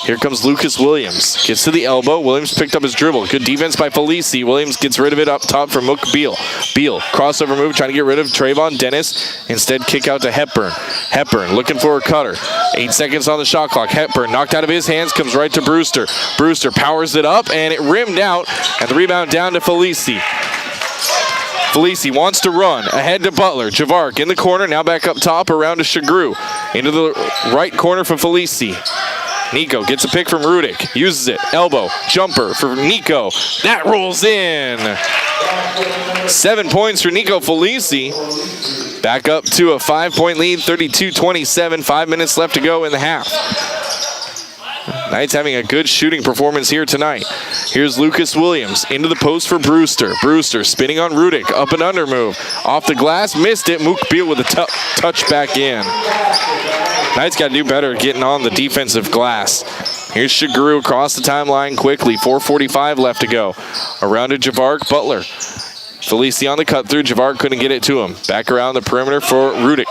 [SPEAKER 3] Here comes Lucas Williams. Gets to the elbow. Williams picked up his dribble. Good defense by Felici. Williams gets rid of it up top for Mook Beal. Beal, crossover move, trying to get rid of Trayvon Dennis. Instead, kick out to Hepburn. Hepburn looking for a cutter. 8 seconds on the shot clock. Hepburn knocked out of his hands, comes right to Brewster. Brewster powers it up, and it rimmed out. And the rebound down to Felici. Felici wants to run. Ahead to Butler. Javark in the corner. Now back up top around to Sugeru. Into the right corner for Felici. Nico gets a pick from Rudik, uses it, elbow, jumper for Nico. That rolls in. 7 points for Nico Felici. Back up to a 5-point lead, 32-27, 5 minutes left to go in the half. Knights having a good shooting performance here tonight. Here's Lucas Williams into the post for Brewster. Brewster spinning on Rudick. Up and under move. Off the glass, missed it. Mook Beal with a touch back in. Knights got to do better getting on the defensive glass. Here's Sugeru across the timeline quickly. 4:45 left to go. Around to Javark Butler. Felici on the cut through. Javark couldn't get it to him. Back around the perimeter for Rudick.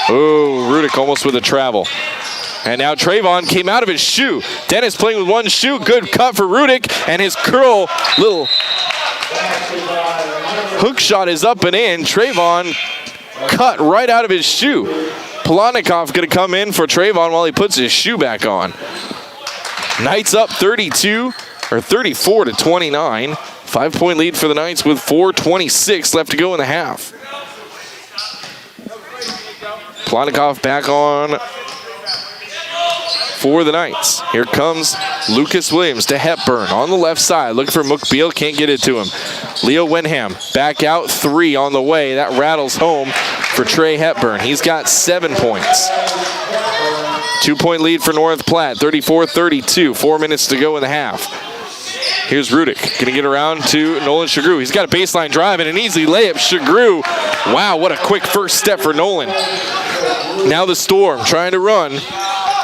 [SPEAKER 3] Oh, Rudick almost with a travel. And now Trayvon came out of his shoe. Dennis playing with one shoe. Good cut for Rudick. And his curl, little hook shot is up and in. Trayvon cut right out of his shoe. Polonikov going to come in for Trayvon while he puts his shoe back on. Knights up 34 to 29. 5-point lead for the Knights with 4:26 left to go in the half. Polonikov back on for the Knights. Here comes Lucas Williams to Hepburn on the left side. Looking for Mook Beal, can't get it to him. Leo Wenham back out, 3 on the way. That rattles home for Trey Hepburn. He's got 7 points. 2-point lead for North Platte, 34-32. 4 minutes to go in the half. Here's Rudick, gonna get around to Nolan Sugeru. He's got a baseline drive and an easy layup. Sugeru, wow, what a quick first step for Nolan. Now the Storm trying to run.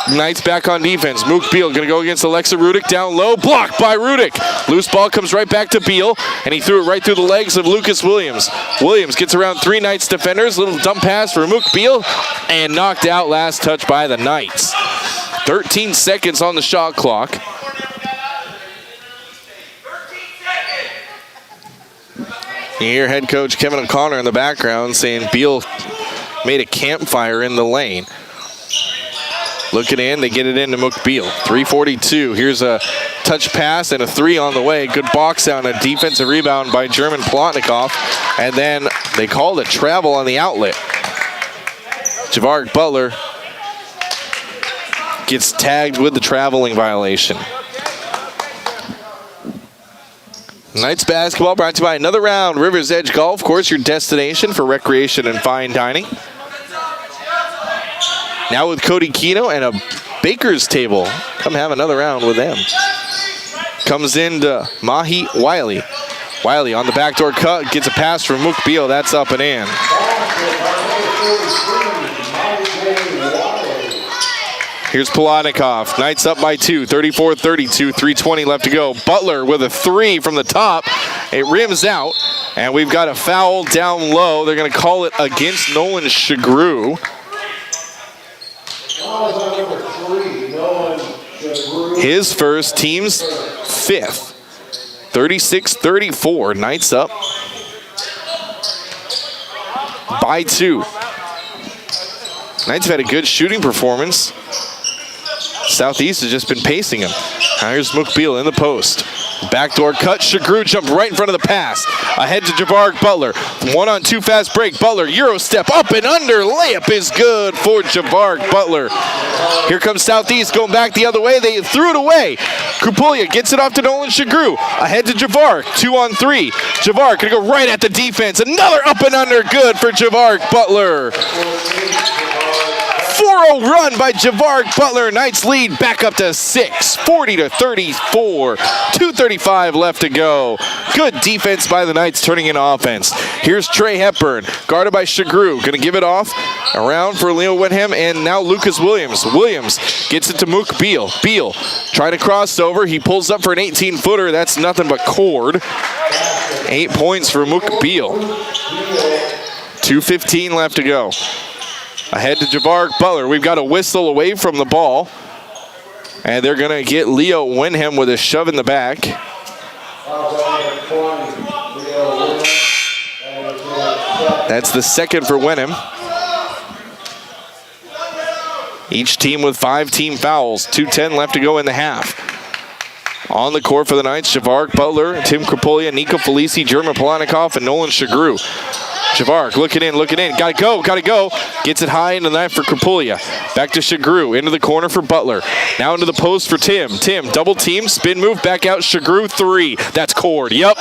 [SPEAKER 3] Knights back on defense. Mook Beal gonna go against Alexa Rudick, down low, blocked by Rudick. Loose ball comes right back to Beal, and he threw it right through the legs of Lucas Williams. Williams gets around 3 Knights defenders, little dump pass for Mook Beal, and knocked out last touch by the Knights. 13 seconds on the shot clock. You hear head coach Kevin O'Connor in the background saying Beal made a campfire in the lane. Looking in, they get it into Mook Beal. 3:42. Here's a touch pass and a 3 on the way. Good box out and a defensive rebound by German Polonikov. And then they called a travel on the outlet. Javark Butler gets tagged with the traveling violation. Knights basketball brought to you by another round. River's Edge Golf Course, your destination for recreation and fine dining. Now with Cody Keno and a baker's table. Come have another round with them. Comes into Mahi Wiley. Wiley on the backdoor cut, gets a pass from Mook Beal. That's up and in. Here's Polonikov. Knights up by 2, 34-32, 3:20 left to go. Butler with a 3 from the top. It rims out, and we've got a foul down low. They're going to call it against Nolan Sugeru. His first, team's 5th. 36-34, Knights up by 2. Knights have had a good shooting performance. Southeast has just been pacing him. Here's Mook Beal in the post. Backdoor cut. Sugeru jumped right in front of the pass. Ahead to Javark Butler. 1-on-2 fast break. Butler, Euro step up and under. Layup is good for Javark Butler. Here comes Southeast going back the other way. They threw it away. Krupulia gets it off to Nolan Sugeru. Ahead to Javark. 2-on-3. Javark gonna go right at the defense. Another up and under. Good for Javark Butler. 4-0 run by Javark Butler. Knights lead back up to 6, 40-34. 2:35 left to go. Good defense by the Knights turning into offense. Here's Trey Hepburn, guarded by Sugeru. Going to give it off around for Leo Wenham, and now Lucas Williams. Williams gets it to Mook Beal. Beal trying to cross over. He pulls up for an 18-footer. That's nothing but cord. 8 points for Mook Beal. 2:15 left to go. Ahead to Javark Butler. We've got a whistle away from the ball. And they're going to get Leo Wenham with a shove in the back. That's the second for Wenham. Each team with 5 team fouls. 2:10 left to go in the half. On the court for the Knights, Javark Butler, Tim Krapolia, Nico Felici, German Polonikov, and Nolan Sugeru. Javark looking in. Gotta go. Gets it high into the net for Krapulia. Back to Sugeru. Into the corner for Butler. Now into the post for Tim. Tim, double team, spin move, back out. Sugeru, 3. That's cord. Yep.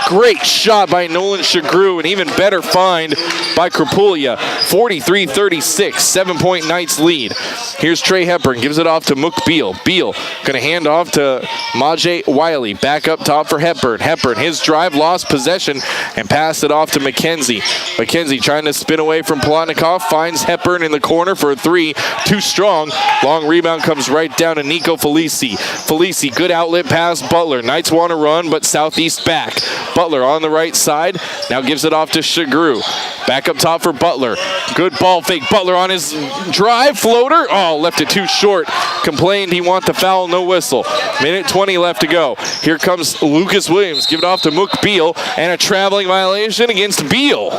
[SPEAKER 3] Great shot by Nolan Sugeru. An even better find by Krapulia. 43-36. 7-point Knights lead. Here's Trey Hepburn. Gives it off to Mook Beal. Beal going to hand off to Majay Wiley. Back up top for Hepburn. His drive, lost possession, and passed it off to Mckenzie. Mckenzie trying to spin away from Polonikov. Finds Hepburn in the corner for a 3. Too strong. Long rebound comes right down to Nico Felici. Felici, good outlet pass. Butler. Knights want to run, but Southeast back. Butler on the right side. Now gives it off to Sugeru. Back up top for Butler. Good ball fake. Butler on his drive. Floater. Oh, left it too short. Complained he want the foul. No whistle. Minute 20 left to go. Here comes Lucas Williams. Give it off to Mook Beal. And a traveling violation against Beal.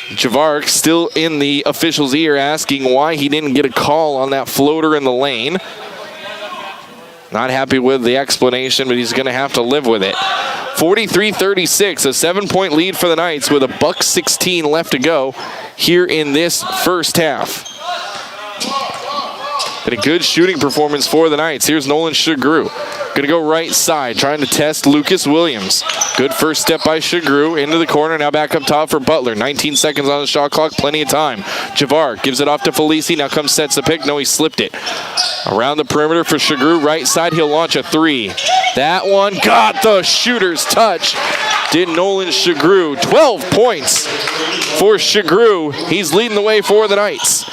[SPEAKER 3] Javark still in the official's ear asking why he didn't get a call on that floater in the lane. Not happy with the explanation, but he's going to have to live with it. 43-36, a 7-point lead for the Knights with $1:16 left to go here in this first half. And a good shooting performance for the Knights. Here's Nolan Sugeru. Going to go right side, trying to test Lucas Williams. Good first step by Sugeru into the corner. Now back up top for Butler. 19 seconds on the shot clock, plenty of time. Javar gives it off to Felici. Now comes sets the pick. No, he slipped it. Around the perimeter for Sugeru. Right side, he'll launch a 3. That one got the shooter's touch. Did Nolan Sugeru. 12 points for Sugeru. He's leading the way for the Knights.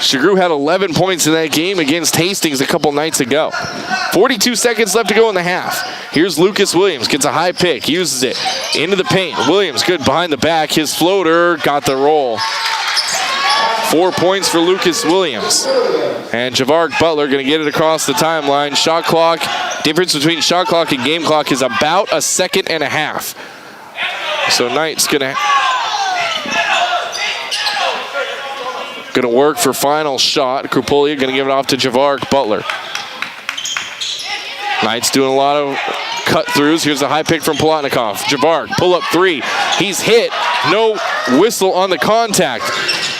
[SPEAKER 3] Sugeru had 11 points in that game against Hastings a couple nights ago. 42 seconds left to go in the half. Here's Lucas Williams. Gets a high pick. Uses it into the paint. Williams good behind the back. His floater got the roll. 4 points for Lucas Williams. And Javark Butler going to get it across the timeline. Shot clock. Difference between shot clock and game clock is about a second and a half. So Knights going to work for final shot. Krapulia going to give it off to Javark Butler. Knights doing a lot of cut throughs. Here's a high pick from Polonikov. Javark, pull up 3. He's hit. No whistle on the contact.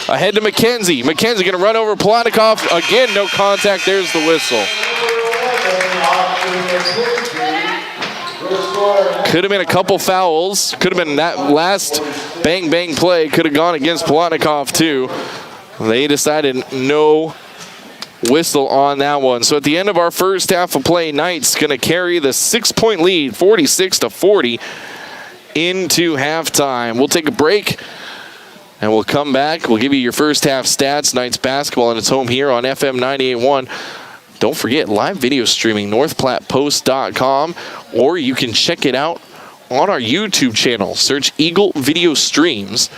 [SPEAKER 3] Ahead to Mckenzie. Mckenzie going to run over Polonikov. Again, no contact. There's the whistle. Could have been a couple fouls. Could have been that last bang play. Could have gone against Polonikov too. They decided no whistle on that one. So at the end of our first half of play, Knights going to carry the 6-point lead, 46-40, into halftime. We'll take a break, and we'll come back. We'll give you your first half stats. Knights basketball, and it's home here on FM 98.1. Don't forget, live video streaming, northplattpost.com, or you can check it out on our YouTube channel. Search Eagle Video Streams.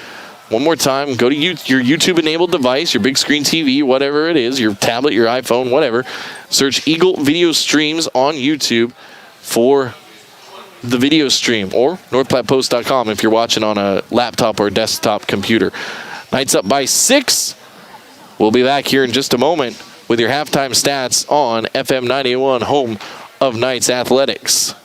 [SPEAKER 3] One more time, go to your YouTube-enabled device, your big screen TV, whatever it is, your tablet, your iPhone, whatever. Search Eagle Video Streams on YouTube for the video stream, or northplattpost.com if you're watching on a laptop or desktop computer. Knights up by 6. We'll be back here in just a moment with your halftime stats on FM 91, home of Knights Athletics.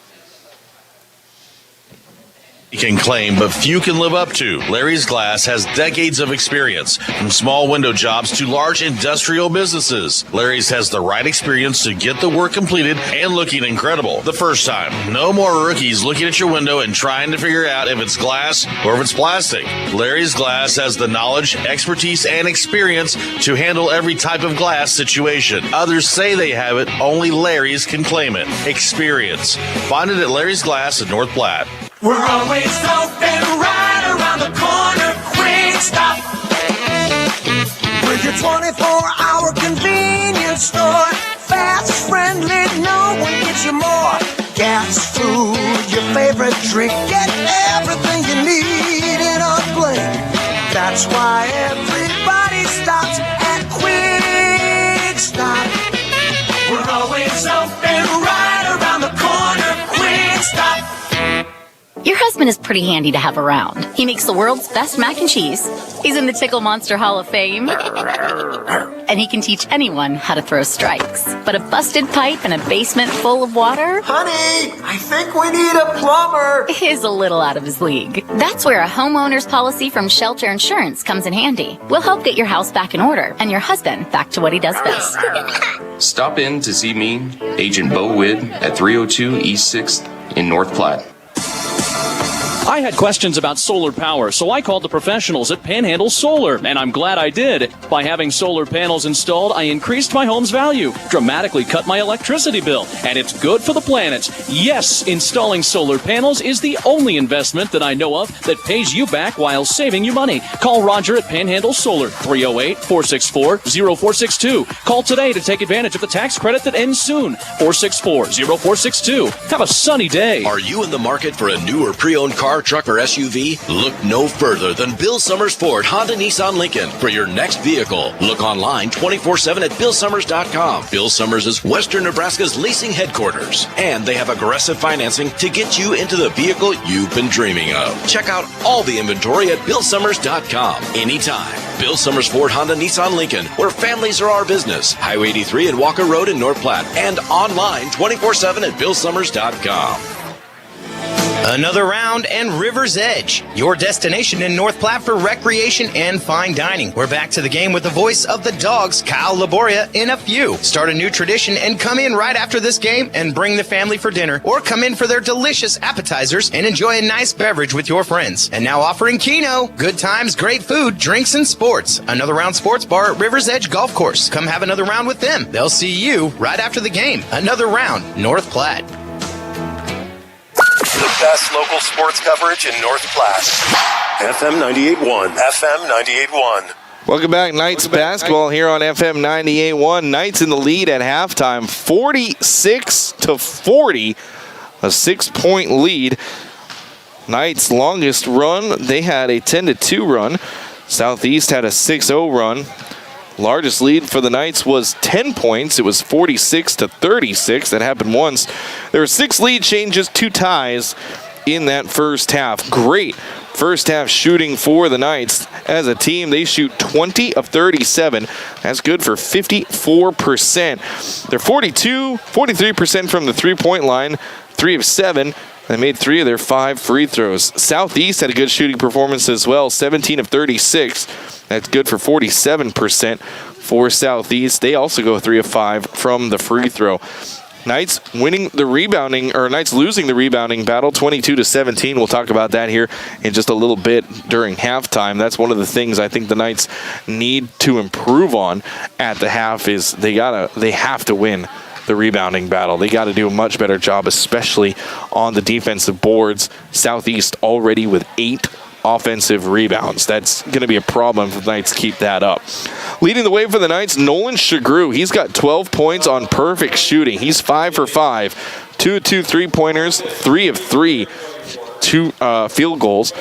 [SPEAKER 10] You can claim, but few can live up to. Larry's Glass has decades of experience, from small window jobs to large industrial businesses. Larry's has the right experience to get the work completed and looking incredible the first time. No more rookies looking at your window and trying to figure out if it's glass or if it's plastic. Larry's Glass has the knowledge, expertise, and experience to handle every type of glass situation. Others say they have it, only Larry's can claim it. Experience. Find it at Larry's Glass in North Platte.
[SPEAKER 5] We're always open right around the corner. Quick Stop. With your 24-hour convenience store. Fast, friendly, no one gets you more. Gas, food, your favorite drink. Get everything you need in a blink. That's why everybody stops at Quick Stop. We're always open right around the corner. Quick Stop.
[SPEAKER 14] Your husband is pretty handy to have around. He makes the world's best mac and cheese. He's in the Tickle Monster Hall of Fame. And he can teach anyone how to throw strikes. But a busted pipe in a basement full of water?
[SPEAKER 5] Honey, I think we need a plumber.
[SPEAKER 14] Is a little out of his league. That's where a homeowner's policy from Shelter Insurance comes in handy. We'll help get your house back in order and your husband back to what he does best.
[SPEAKER 21] Stop in to see me, Agent Bo Widd, at 302 East 6th in North Platte.
[SPEAKER 22] I had questions about solar power, so I called the professionals at Panhandle Solar, and I'm glad I did. By having solar panels installed, I increased my home's value, dramatically cut my electricity bill, and it's good for the planet. Yes, installing solar panels is the only investment that I know of that pays you back while saving you money. Call Roger at Panhandle Solar, 308-464-0462. Call today to take advantage of the tax credit that ends soon, 464-0462. Have a sunny day.
[SPEAKER 19] Are you in the market for a new or pre-owned car, truck, or SUV? Look no further than Bill Summers Ford Honda Nissan Lincoln for your next vehicle. Look online 24/7 at BillSummers.com. Bill Summers is Western Nebraska's leasing headquarters, and they have aggressive financing to get you into the vehicle you've been dreaming of. Check out all the inventory at BillSummers.com anytime. Bill Summers Ford Honda Nissan Lincoln, where families are our business. Highway 83 and Walker Road in North Platte, and online 24/7 at BillSummers.com.
[SPEAKER 12] Another round and River's Edge, your destination in North Platte for recreation and fine dining. We're back to the game with the voice of the Dogs, Kyle Laboria, in a few. Start a new tradition and come in right after this game and bring the family for dinner, or come in for their delicious appetizers and enjoy a nice beverage with your friends. And now offering Keno, good times, great food, drinks, and sports. Another Round Sports Bar at River's Edge Golf Course. Come have another round with them. They'll see you right after the game. Another Round, North Platte.
[SPEAKER 4] The best local sports coverage in North Platte. FM 98.1. FM 98.1.
[SPEAKER 3] Welcome back, Knights basketball here on FM 98.1. Knights in the lead at halftime, 46-40, a 6-point lead. Knights' longest run, they had a 10-2 run. Southeast had a 6-0 run. Largest lead for the Knights was 10 points. It was 46-36. That happened once. There were 6 lead changes, 2 ties in that first half. Great first half shooting for the Knights. As a team, they shoot 20 of 37. That's good for 54%. They're 43% from the three-point line, 3 of 7. They made 3 of their 5 free throws. Southeast had a good shooting performance as well, 17 of 36. That's good for 47% for Southeast. They also go 3 of 5 from the free throw. Knights losing the rebounding battle, 22-17. We'll talk about that here in just a little bit during halftime. That's one of the things I think the Knights need to improve on at the half is they have to win the rebounding battle. They got to do a much better job, especially on the defensive boards. Southeast already with 8 offensive rebounds. That's going to be a problem if the Knights keep that up. Leading the way for the Knights, Nolan Sugeru. He's got 12 points on perfect shooting. He's 5 for 5. 2 of 2 3-pointers, 3 of 3 field goals.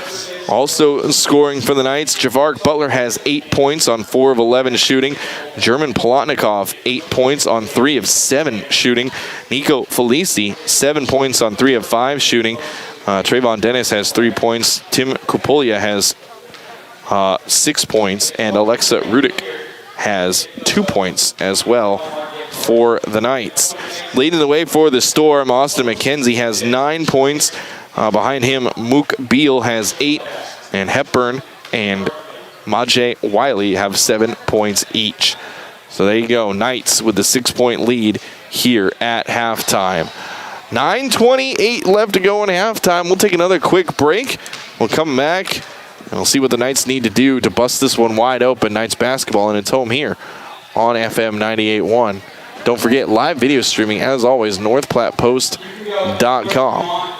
[SPEAKER 3] Also scoring for the Knights, Javark Butler has 8 points on 4 of 11 shooting. German Polonikov, 8 points on 3 of 7 shooting. Nico Felici, 7 points on 3 of 5 shooting. Trayvon Dennis has 3 points. Tim Krupolia has 6 points. And Alexa Rudick has 2 points as well for the Knights. Leading the way for the Storm, Austin Mckenzie has 9 points. Behind him, Mook Beal has 8. And Hepburn and Majay Wiley have 7 points each. So there you go. Knights with the 6-point lead here at halftime. 9:28 left to go in halftime. We'll take another quick break. We'll come back, and we'll see what the Knights need to do to bust this one wide open. Knights basketball, and it's home here on FM 98.1. Don't forget, live video streaming, as always, NorthPlattePost.com.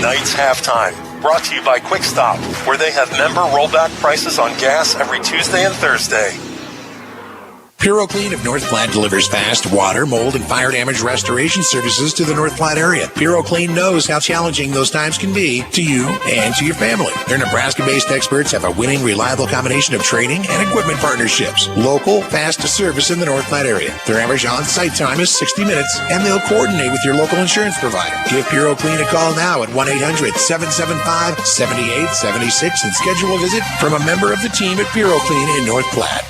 [SPEAKER 4] Knights halftime, brought to you by Quick Stop, where they have member rollback prices on gas every Tuesday and Thursday.
[SPEAKER 2] PuroClean of North Platte delivers fast water, mold, and fire damage restoration services to the North Platte area. PuroClean knows how challenging those times can be to you and to your family. Their Nebraska-based experts have a winning, reliable combination of training and equipment partnerships. Local, fast service in the North Platte area. Their average on-site time is 60 minutes, and they'll coordinate with your local insurance provider. Give PuroClean a call now at 1-800-775-7876 and schedule a visit from a member of the team at PuroClean in North Platte.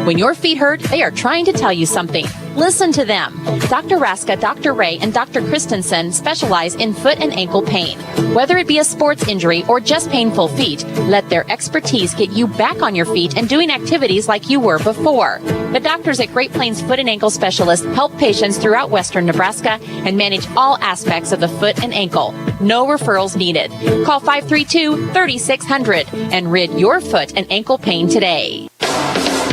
[SPEAKER 11] When your feet hurt, they are trying to tell you something. Listen to them. Dr. Raska, Dr. Ray, and Dr. Christensen specialize in foot and ankle pain. Whether it be a sports injury or just painful feet, let their expertise get you back on your feet and doing activities like you were before. The doctors at Great Plains Foot and Ankle Specialists help patients throughout western Nebraska and manage all aspects of the foot and ankle. No referrals needed. Call 532-3600 and rid your foot and ankle pain today.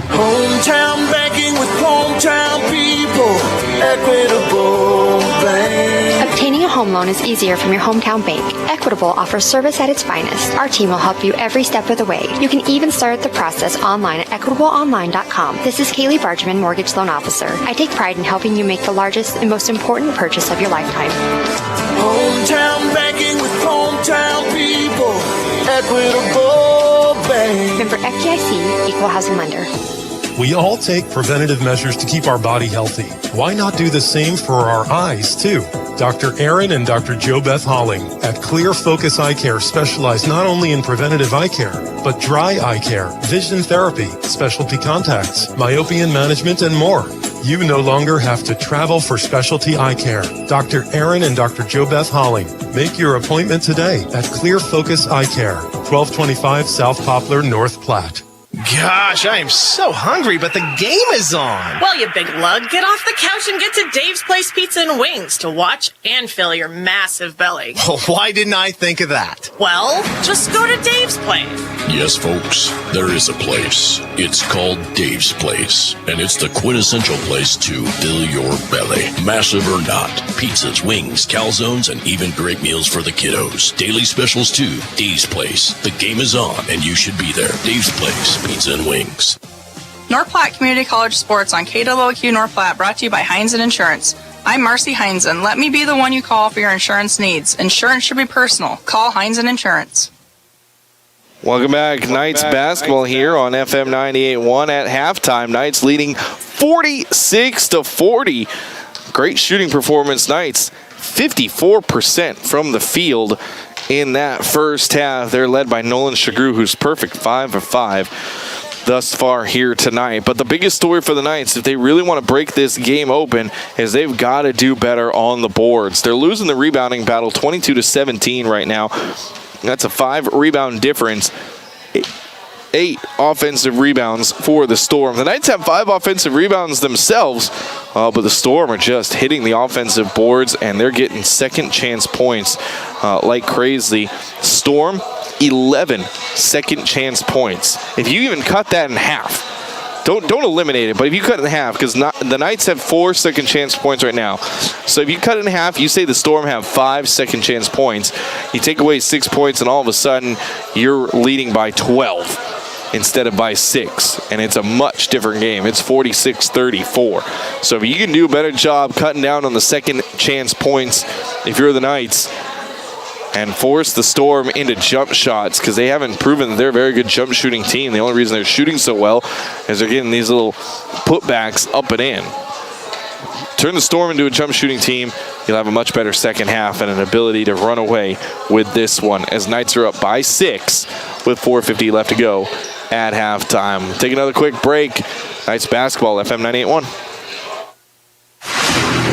[SPEAKER 5] Hometown banking with hometown people. Equitable Bank.
[SPEAKER 6] Obtaining a home loan is easier from your hometown bank. Equitable offers service at its finest. Our team will help you every step of the way. You can even start the process online at equitableonline.com. This is Kaylee Bargeman, Mortgage Loan Officer. I take pride in helping you make the largest and most important purchase of your lifetime.
[SPEAKER 5] Hometown banking with hometown people. Equitable Bank.
[SPEAKER 6] Member FDIC, Equal Housing Lender.
[SPEAKER 16] We all take preventative measures to keep our body healthy. Why not do the same for our eyes, too? Dr. Aaron and Dr. Jo Beth Holling at Clear Focus Eye Care specialize not only in preventative eye care, but dry eye care, vision therapy, specialty contacts, myopia management, and more. You no longer have to travel for specialty eye care. Dr. Aaron and Dr. Jo Beth Holling. Make your appointment today at Clear Focus Eye Care, 1225 South Poplar, North Platte.
[SPEAKER 17] Gosh, I am so hungry, but the game is on.
[SPEAKER 18] Well, you big lug, get off the couch and get to Dave's Place Pizza and Wings to watch and fill your massive belly.
[SPEAKER 17] Well, why didn't I think of that?
[SPEAKER 18] Well, just go to Dave's Place.
[SPEAKER 19] Yes, folks, there is a place. It's called Dave's Place, and it's the quintessential place to fill your belly. Massive or not, pizzas, wings, calzones, and even great meals for the kiddos. Daily specials too. Dave's Place. The game is on, and you should be there. Dave's Place. Pizza and wings.
[SPEAKER 20] North Platte Community College Sports on KWQ North Platte, brought to you by Heinzen Insurance. I'm Marcy Heinzen. Let me be the one you call for your insurance needs. Insurance should be personal. Call Heinzen Insurance.
[SPEAKER 3] Welcome back. Knights basketball here on FM 98.1 at halftime. Knights leading 46-40. Great shooting performance. Knights 54% from the field in that first half. They're led by Nolan Sugeru, who's perfect, 5 of 5 thus far here tonight. But the biggest story for the Knights, if they really want to break this game open, is they've got to do better on the boards. They're losing the rebounding battle 22-17 right now. That's a 5 rebound difference. 8 offensive rebounds for the Storm. The Knights have 5 offensive rebounds themselves, but the Storm are just hitting the offensive boards, and they're getting second chance points like crazy. Storm, 11 second chance points. If you even cut that in half, don't eliminate it, but if you cut it in half, because the Knights have 4 second chance points right now. So if you cut it in half, you say the Storm have 5 second chance points. You take away 6 points, and all of a sudden, you're leading by 12 instead of by 6, and it's a much different game. It's 46-34. So if you can do a better job cutting down on the second chance points, if you're the Knights, and force the Storm into jump shots, because they haven't proven that they're a very good jump shooting team. The only reason they're shooting so well is they're getting these little putbacks up and in. Turn the Storm into a jump shooting team, you'll have a much better second half and an ability to run away with this one, as Knights are up by 6 with 4:50 left to go at halftime. Take another quick break. Knights basketball, FM 98.1.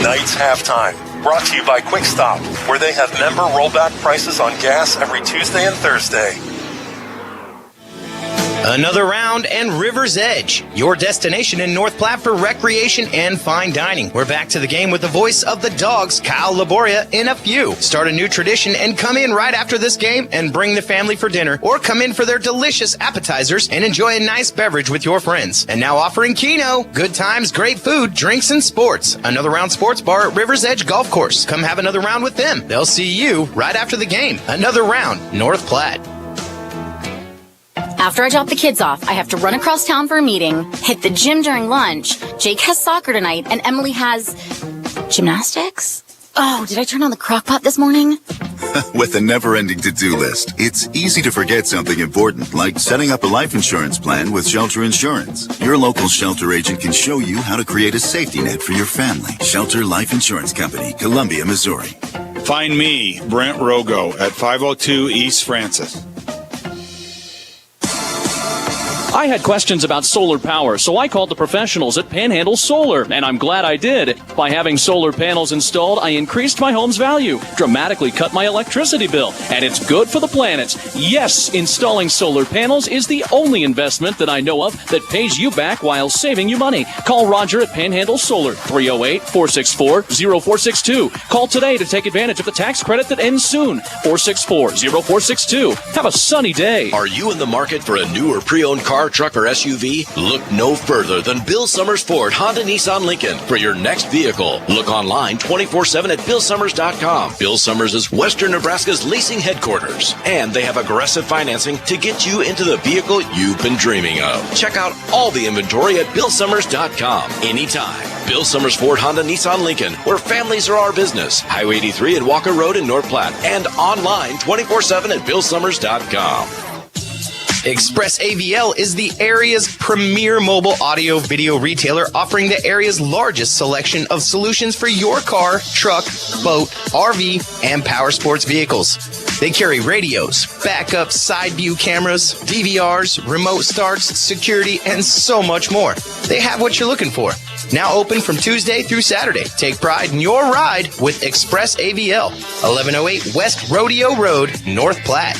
[SPEAKER 4] Knights halftime, brought to you by Quick Stop, where they have member rollback prices on gas every Tuesday and Thursday.
[SPEAKER 12] Another round and River's Edge, your destination in North Platte for recreation and fine dining. We're back to the game with the voice of the Dogs, Kyle Laboria, in a few. Start a new tradition and come in right after this game and bring the family for dinner, or come in for their delicious appetizers and enjoy a nice beverage with your friends. And now offering Keno, good times, great food, drinks, and sports. Another Round Sports Bar at River's Edge Golf Course. Come have another round with them. They'll see you right after the game. Another Round, North Platte.
[SPEAKER 14] After I drop the kids off, I have to run across town for a meeting, hit the gym during lunch. Jake has soccer tonight, and Emily has gymnastics? Oh, did I turn on the crock pot this morning?
[SPEAKER 15] With a never-ending to-do list, it's easy to forget something important, like setting up a life insurance plan with Shelter Insurance. Your local Shelter agent can show you how to create a safety net for your family. Shelter Life Insurance Company, Columbia, Missouri.
[SPEAKER 7] Find me, Brent Rogo, at 502 East Francis.
[SPEAKER 22] I had questions about solar power, so I called the professionals at Panhandle Solar, and I'm glad I did. By having solar panels installed, I increased my home's value, dramatically cut my electricity bill, and it's good for the planet. Yes, installing solar panels is the only investment that I know of that pays you back while saving you money. Call Roger at Panhandle Solar, 308-464-0462. Call today to take advantage of the tax credit that ends soon, 464-0462. Have a sunny day.
[SPEAKER 19] Are you in the market for a new or pre-owned car, truck, or SUV? Look no further than Bill Summers Ford, Honda, Nissan, Lincoln for your next vehicle. Look online 24/7 at BillSummers.com. Bill Summers is Western Nebraska's leasing headquarters, and they have aggressive financing to get you into the vehicle you've been dreaming of. Check out all the inventory at BillSummers.com anytime. Bill Summers Ford, Honda, Nissan, Lincoln, where families are our business. Highway 83 and Walker Road in North Platte, and online 24/7 at BillSummers.com.
[SPEAKER 12] Express AVL is the area's premier mobile audio video retailer, offering the area's largest selection of solutions for your car, truck, boat, RV, and power sports vehicles. They carry radios, backup side view cameras, DVRs, remote starts, security, and so much more. They have what you're looking for. Now open from Tuesday through Saturday. Take pride in your ride with Express AVL, 1108 West Rodeo Road, North Platte.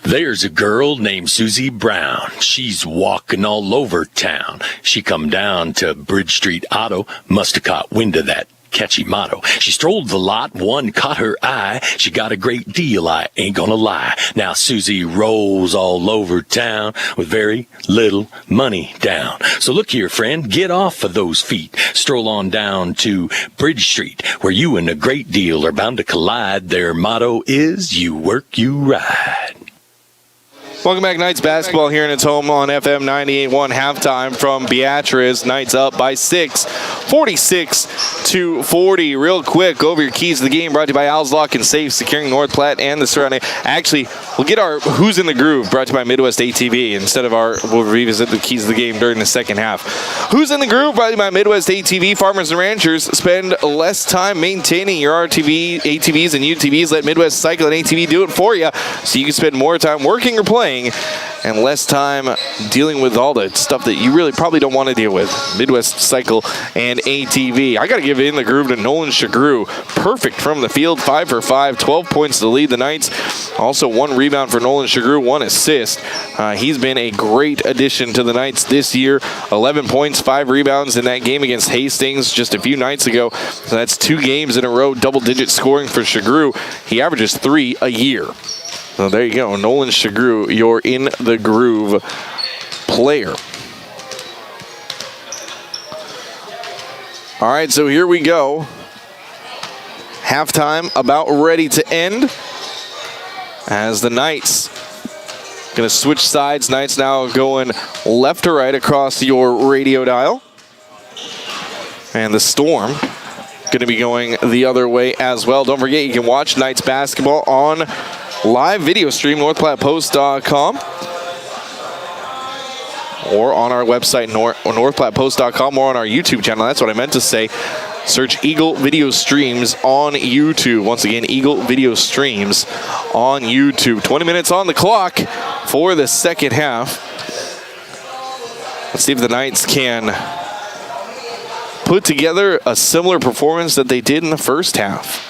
[SPEAKER 19] There's a girl named Susie Brown. She's walking all over town. She come down to Bridge Street Auto, must have caught wind of that catchy motto. She strolled the lot, one caught her eye. She got a great deal, I ain't gonna lie. Now Susie rolls all over town with very little money down. So look here, friend, get off of those feet. Stroll on down to Bridge Street, where you and a great deal are bound to collide. Their motto is, you work, you ride.
[SPEAKER 3] Welcome back, Knights basketball here in its home on FM 98.1. Halftime from Beatrice. Knights up by 6, 46-40. Real quick, over your keys to the game, brought to you by Al's Lock and Safe, securing North Platte and the surrounding. Actually, we'll get our Who's in the Groove, brought to you by Midwest ATV. Instead of we'll revisit the keys to the game during the second half. Who's in the Groove, brought to you by Midwest ATV. Farmers and ranchers spend less time maintaining your ATVs and UTVs. Let Midwest Cycle and ATV do it for you, so you can spend more time working or playing and less time dealing with all the stuff that you really probably don't want to deal with. Midwest Cycle and ATV. I got to give it in the groove to Nolan Sugeru. Perfect from the field, 5 for 5, 12 points to lead the Knights. Also 1 rebound for Nolan Sugeru, 1 assist. He's been a great addition to the Knights this year. 11 points, 5 rebounds in that game against Hastings just a few nights ago. So that's 2 games in a row, double-digit scoring for Sugeru. He averages 3 a year. So there you go, Nolan Sugeru, your in the groove player. All right, so here we go. Halftime about ready to end as the Knights going to switch sides. Knights now going left to right across your radio dial. And the Storm going to be going the other way as well. Don't forget, you can watch Knights basketball on live video stream, NorthPlattePost.com, or on our website, NorthPlattePost.com, or on our YouTube channel. That's what I meant to say. Search Eagle Video Streams on YouTube. Once again, Eagle Video Streams on YouTube. 20 minutes on the clock for the second half. Let's see if the Knights can put together a similar performance that they did in the first half.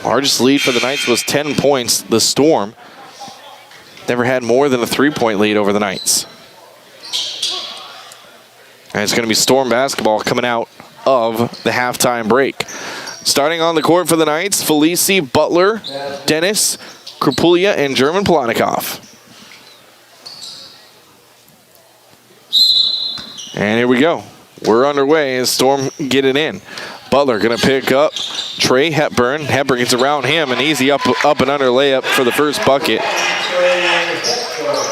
[SPEAKER 3] Largest lead for the Knights was 10 points. The Storm never had more than a 3-point lead over the Knights. And it's going to be Storm basketball coming out of the halftime break. Starting on the court for the Knights, Felici, Butler, Dennis, Krapulia, and German Polonikov. And here we go. We're underway as Storm get it in. Butler going to pick up Trey Hepburn. Hepburn gets around him, an easy up and under layup for the first bucket.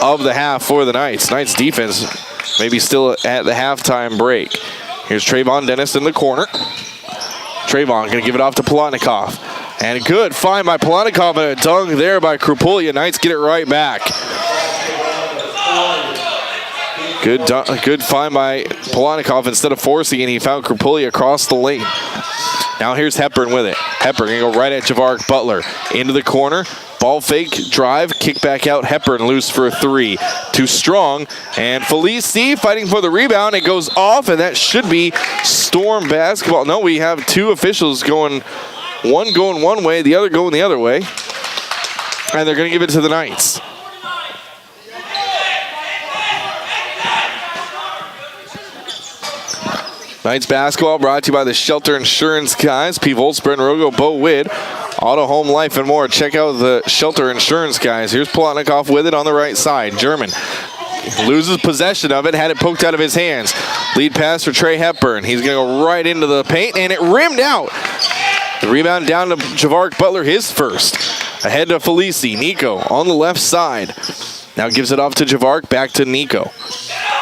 [SPEAKER 3] of the half for the Knights. Knights defense maybe still at the halftime break. Here's Trayvon Dennis in the corner. Trayvon going to give it off to Polonikov. And a good find by Polonikov and a dunk there by Krupulia. Knights get it right back. Good find by Polonikov. Instead of forcing it, he found Krupulia across the lane. Now here's Hepburn with it. Hepburn going to go right at Javaric Butler. Into the corner. Ball fake, drive, kick back out. Hepburn loose for a three. Too strong. And Felici fighting for the rebound. It goes off, and that should be Storm basketball. No, we have two officials going, one going one way, the other going the other way. And they're going to give it to the Knights. Knights basketball brought to you by the Shelter Insurance guys. P. Volz, Brent Rogo, Bo Witt, Auto, Home, Life, and more. Check out the Shelter Insurance guys. Here's Polonikov with it on the right side. German loses possession of it, had it poked out of his hands. Lead pass for Trey Hepburn. He's going to go right into the paint, and it rimmed out. The rebound down to Javaric Butler, his first. Ahead to Felici. Nico on the left side. Now gives it off to Javaric, back to Nico.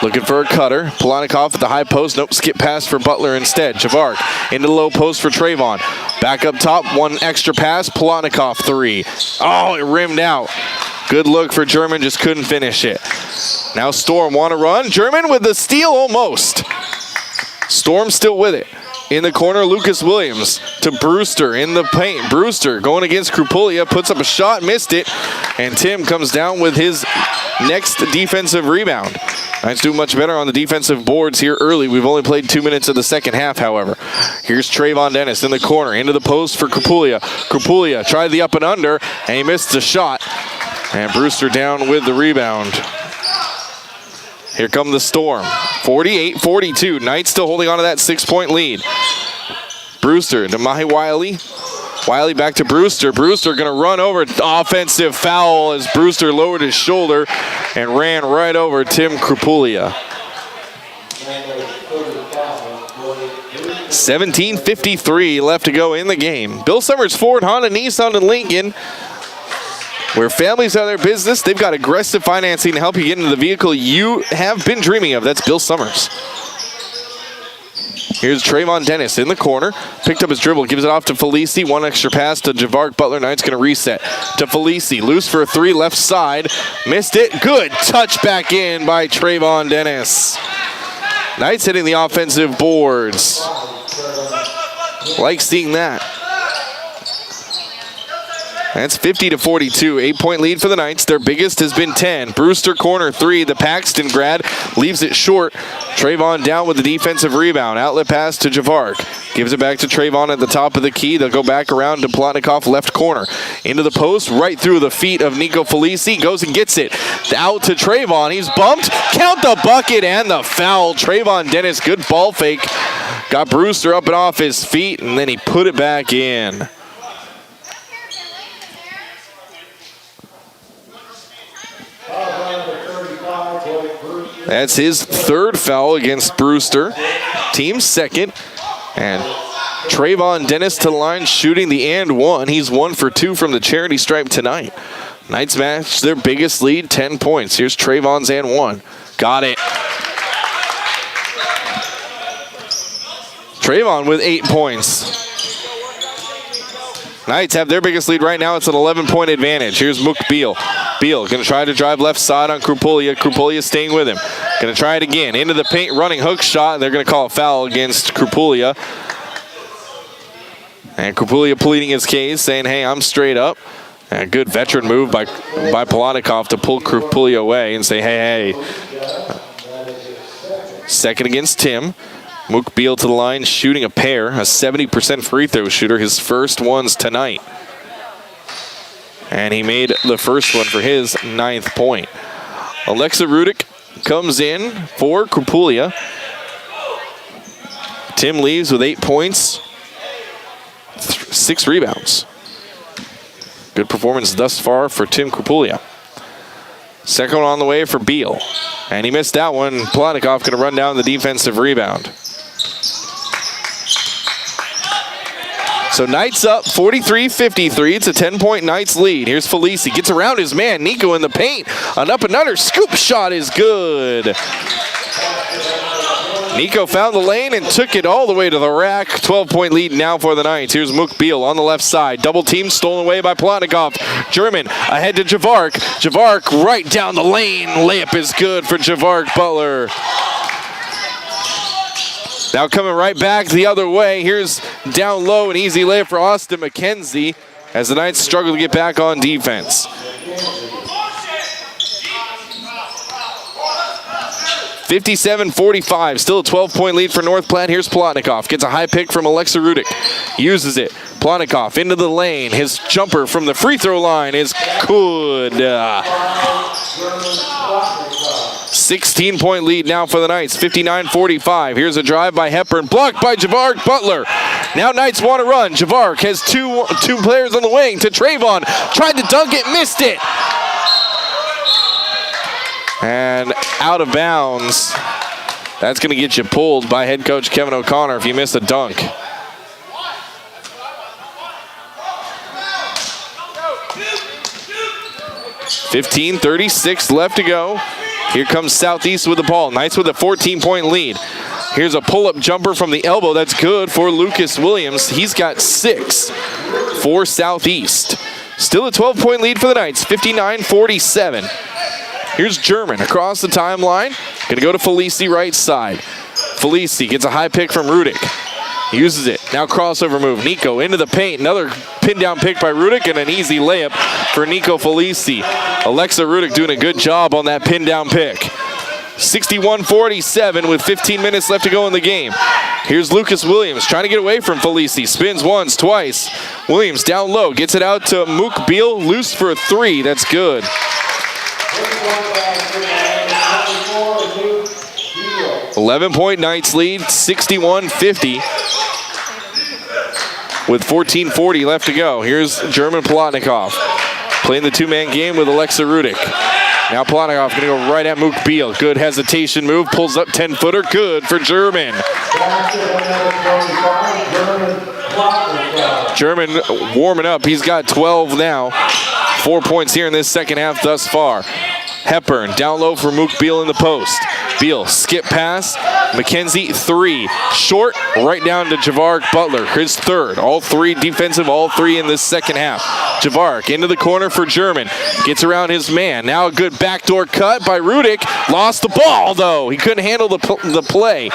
[SPEAKER 3] Looking for a cutter. Polonikov at the high post. Nope, skip pass for Butler instead. Javaric into the low post for Trayvon. Back up top, one extra pass. Polonikov three. Oh, it rimmed out. Good look for German, just couldn't finish it. Now Storm want to run. German with the steal almost. Storm still with it. In the corner, Lucas Williams to Brewster in the paint. Brewster going against Krupulia, puts up a shot, missed it, and Tim comes down with his next defensive rebound. Knights do much better on the defensive boards here early. We've only played 2 minutes of the second half, however. Here's Trayvon Dennis in the corner, into the post for Krupulia. Krupulia tried the up and under, and he missed the shot. And Brewster down with the rebound. Here come the Storm. 48-42. Knights still holding on to that 6-point lead. Brewster to Mahi Wiley. Wiley back to Brewster. Brewster going to run over. Offensive foul as Brewster lowered his shoulder and ran right over Tim Krupulia. 17:53 left to go in the game. Bill Summers Ford, Honda, Nissan, and Lincoln. Where families are their business, they've got aggressive financing to help you get into the vehicle you have been dreaming of. That's Bill Summers. Here's Trayvon Dennis in the corner. Picked up his dribble, gives it off to Felici. One extra pass to Javaric Butler. Knight's going to reset to Felici. Loose for a three, left side. Missed it. Good touch back in by Trayvon Dennis. Knights hitting the offensive boards. Like seeing that. That's 50-42. 8-point lead for the Knights. Their biggest has been 10. Brewster corner three. The Paxton grad leaves it short. Trayvon down with the defensive rebound. Outlet pass to Javaric. Gives it back to Trayvon at the top of the key. They'll go back around to Polonikov left corner. Into the post, right through the feet of Nico Felici. Goes and gets it. Out to Trayvon. He's bumped. Count the bucket and the foul. Trayvon Dennis, good ball fake. Got Brewster up and off his feet, and then he put it back in. That's his third foul against Brewster. Team second. And Trayvon Dennis to the line shooting the and one. He's 1 for 2 from the charity stripe tonight. Knights match their biggest lead, 10 points. Here's Trayvon's and one. Got it. Trayvon with 8 points. Knights have their biggest lead right now. It's an 11-point advantage. Here's Mook Beal. Beal going to try to drive left side on Krupulia. Krupulia staying with him. Going to try it again. Into the paint, running hook shot. They're going to call a foul against Krupulia. And Krupulia pleading his case, saying, hey, I'm straight up. And a good veteran move by Polonikov to pull Krupulia away and say, hey. Second against Tim. Mook Beal to the line, shooting a pair, a 70% free throw shooter, his first ones tonight. And he made the first one for his 9th point. Alexa Rudick comes in for Krupulia. Tim leaves with 8 points, 6 rebounds. Good performance thus far for Tim Krupulia. Second one on the way for Beal. And he missed that one. Polonikov going to run down the defensive rebound. So Knights up 43-53. It's a 10-point Knights lead. Here's Felici. Gets around his man. Nico in the paint. An up and under scoop shot is good. Nico found the lane and took it all the way to the rack. 12-point lead now for the Knights. Here's Mook Beal on the left side. Double team stolen away by Polonikov. German ahead to Javark. Javark right down the lane. Layup is good for Javark Butler. Now coming right back the other way. Here's down low, an easy layup for Austin Mckenzie as the Knights struggle to get back on defense. 57-45, still a 12-point lead for North Platte. Here's Polonikov, gets a high pick from Alexa Rudick, uses it. Polonikov into the lane. His jumper from the free throw line is good. 16-point lead now for the Knights, 59-45. Here's a drive by Hepburn, blocked by Javark Butler. Now Knights want to run. Javark has two players on the wing to Trayvon. Tried to dunk it, missed it. And out of bounds. That's going to get you pulled by head coach Kevin O'Connor if you miss a dunk. .36 left to go. Here comes Southeast with the ball. Knights with a 14-point lead. Here's a pull-up jumper from the elbow. That's good for Lucas Williams. He's got 6 for Southeast. Still a 12-point lead for the Knights, 59-47. Here's German across the timeline. Gonna go to Felici right side. Felici gets a high pick from Rudick. Uses it. Now crossover move. Nico into the paint. Another pin down pick by Rudick and an easy layup for Nico Felici. Alexa Rudick doing a good job on that pin down pick. 61-47 with 15 minutes left to go in the game. Here's Lucas Williams trying to get away from Felici. Spins once, twice. Williams down low. Gets it out to Mook Beal. Loose for a 3. That's good. 11-point Knights lead, 61-50 with 14:40 left to go. Here's German Polonikov playing the two-man game with Alexa Rudick. Now Polonikov going to go right at Mook Beal. Good hesitation move, pulls up 10-footer, good for German. German warming up, he's got 12 now. 4 points here in this second half thus far. Hepburn down low for Mook Beal in the post. Beal, skip pass. Mckenzie, 3. Short, right down to Javark Butler, his third. All 3 defensive, all 3 in this second half. Javark into the corner for German. Gets around his man. Now a good backdoor cut by Rudick. Lost the ball, though. He couldn't handle the play.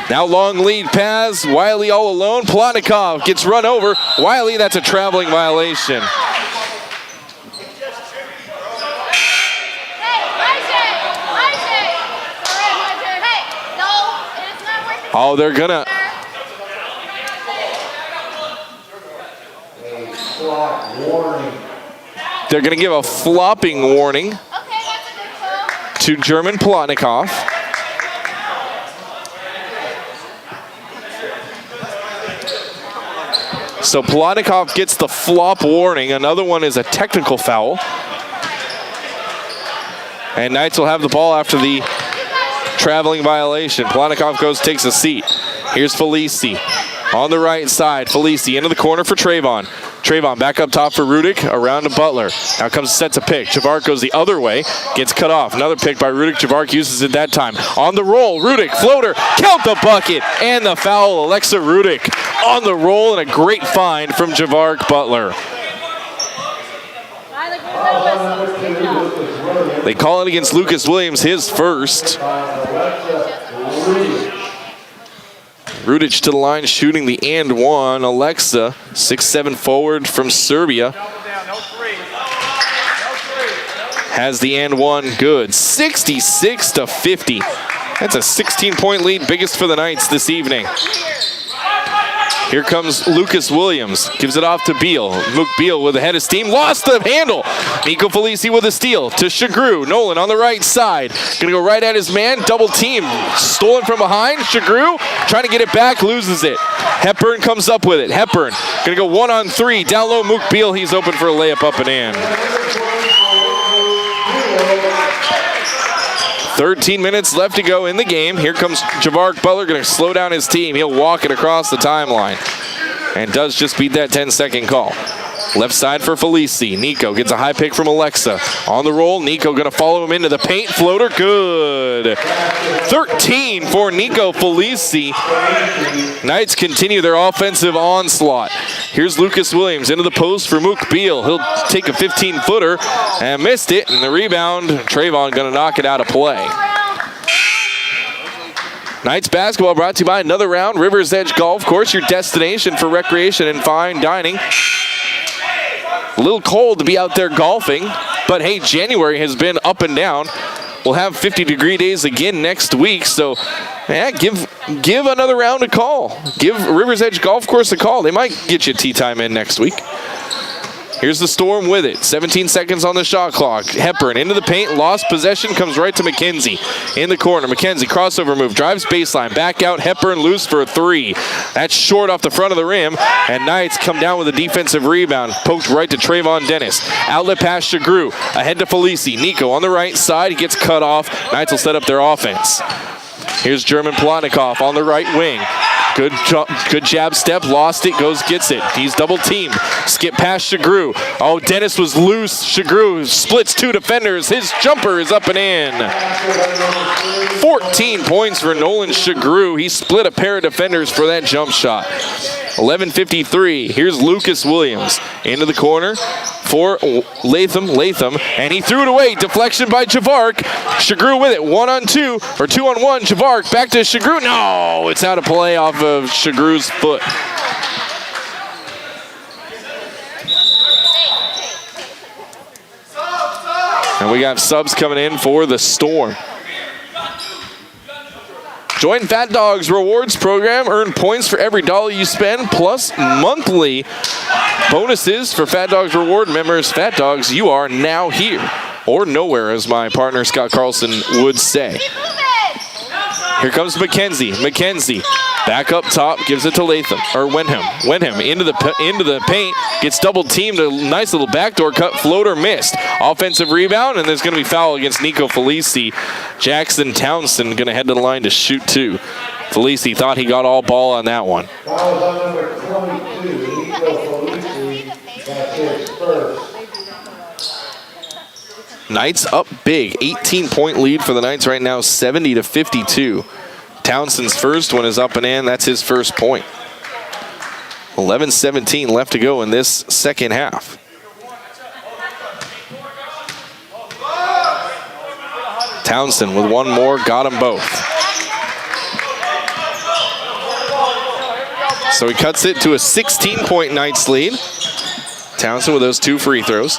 [SPEAKER 3] Now long lead pass. Wiley all alone. Polonikov gets run over. Wiley, that's a traveling violation. Oh, they're gonna. They're gonna give a flopping warning to German Polonikov. So Polonikov gets the flop warning. Another one is a technical foul. And Knights will have the ball after the traveling violation. Polonikov goes, takes a seat. Here's Felici on the right side. Felici into the corner for Trayvon. Trayvon back up top for Rudick, around to Butler. Now comes sets a pick. Javark goes the other way, gets cut off. Another pick by Rudick. Javark uses it that time. On the roll, Rudick, floater, count the bucket, and the foul. Alexa Rudick on the roll, and a great find from Javark Butler. They call it against Lucas Williams, his first. Rudic to the line, shooting the and one. Alexa, 6'7" forward from Serbia, has the and one good. 66-50. That's a 16-point lead, biggest for the Knights this evening. Here comes Lucas Williams, gives it off to Beal. Mook Beal with a head of steam, lost the handle. Nico Felici with a steal to Sugeru. Nolan on the right side, gonna go right at his man, double team, stolen from behind. Sugeru trying to get it back, loses it. Hepburn comes up with it. Hepburn gonna go 1-on-3, down low Mook Beal, he's open for a layup up and in. 13 minutes left to go in the game. Here comes Javark Butler, going to slow down his team. He'll walk it across the timeline. and does just beat that 10-second call. Left side for Felici. Nico gets a high pick from Alexa. On the roll, Nico going to follow him into the paint. Floater, good. 13 for Nico Felici. Knights continue their offensive onslaught. Here's Lucas Williams into the post for Mook Beal. He'll take a 15-footer and missed it. And the rebound, Trayvon going to knock it out of play. Knights basketball brought to you by another round. Rivers Edge Golf Course, your destination for recreation and fine dining. A little cold to be out there golfing, but hey, January has been up and down. We'll have 50-degree days again next week, so yeah, give another round a call. Give Rivers Edge Golf Course a call. They might get you a tee time in next week. Here's the Storm with it. 17 seconds on the shot clock. Hepburn into the paint. Lost possession. Comes right to Mckenzie. In the corner. Mckenzie crossover move. Drives baseline. Back out. Hepburn loose for a three. That's short off the front of the rim. And Knights come down with a defensive rebound. Poked right to Trayvon Dennis. Outlet pass Sugeru. Ahead to Felici. Nico on the right side. He gets cut off. Knights will set up their offense. Here's German Polonikov on the right wing. Good jab step, lost it, gets it. He's double teamed. Skip past Sugeru. Oh, Dennis was loose. Sugeru splits two defenders. His jumper is up and in. 14 points for Nolan Sugeru. He split a pair of defenders for that jump shot. 11:53. Here's Lucas Williams into the corner for Latham, and he threw it away. Deflection by Javark. Sugeru with it. 1-on-2 or 2-on-1. Javark back to Sugeru. No, it's out of play off of Sugeru's foot. And we got subs coming in for the Storm. Join Fat Dogs Rewards Program. Earn points for every dollar you spend, plus monthly bonuses for Fat Dogs Reward members. Fat Dogs, you are now here, or nowhere, as my partner Scott Carlson would say. Here comes Mckenzie. Mckenzie back up top, gives it to Latham, or Wenham. Wenham into the paint, gets double teamed. A nice little backdoor cut, floater missed. Offensive rebound, and there's going to be foul against Nico Felici. Jackson Townsend going to head to the line to shoot two. Felici thought he got all ball on that one. Knights up big. 18-point lead for the Knights right now, 70-52. Townsend's first one is up and in. That's his first point. 11:17 left to go in this second half. Townsend with one more, got them both. So he cuts it to a 16-point Knights lead. Townsend with those two free throws.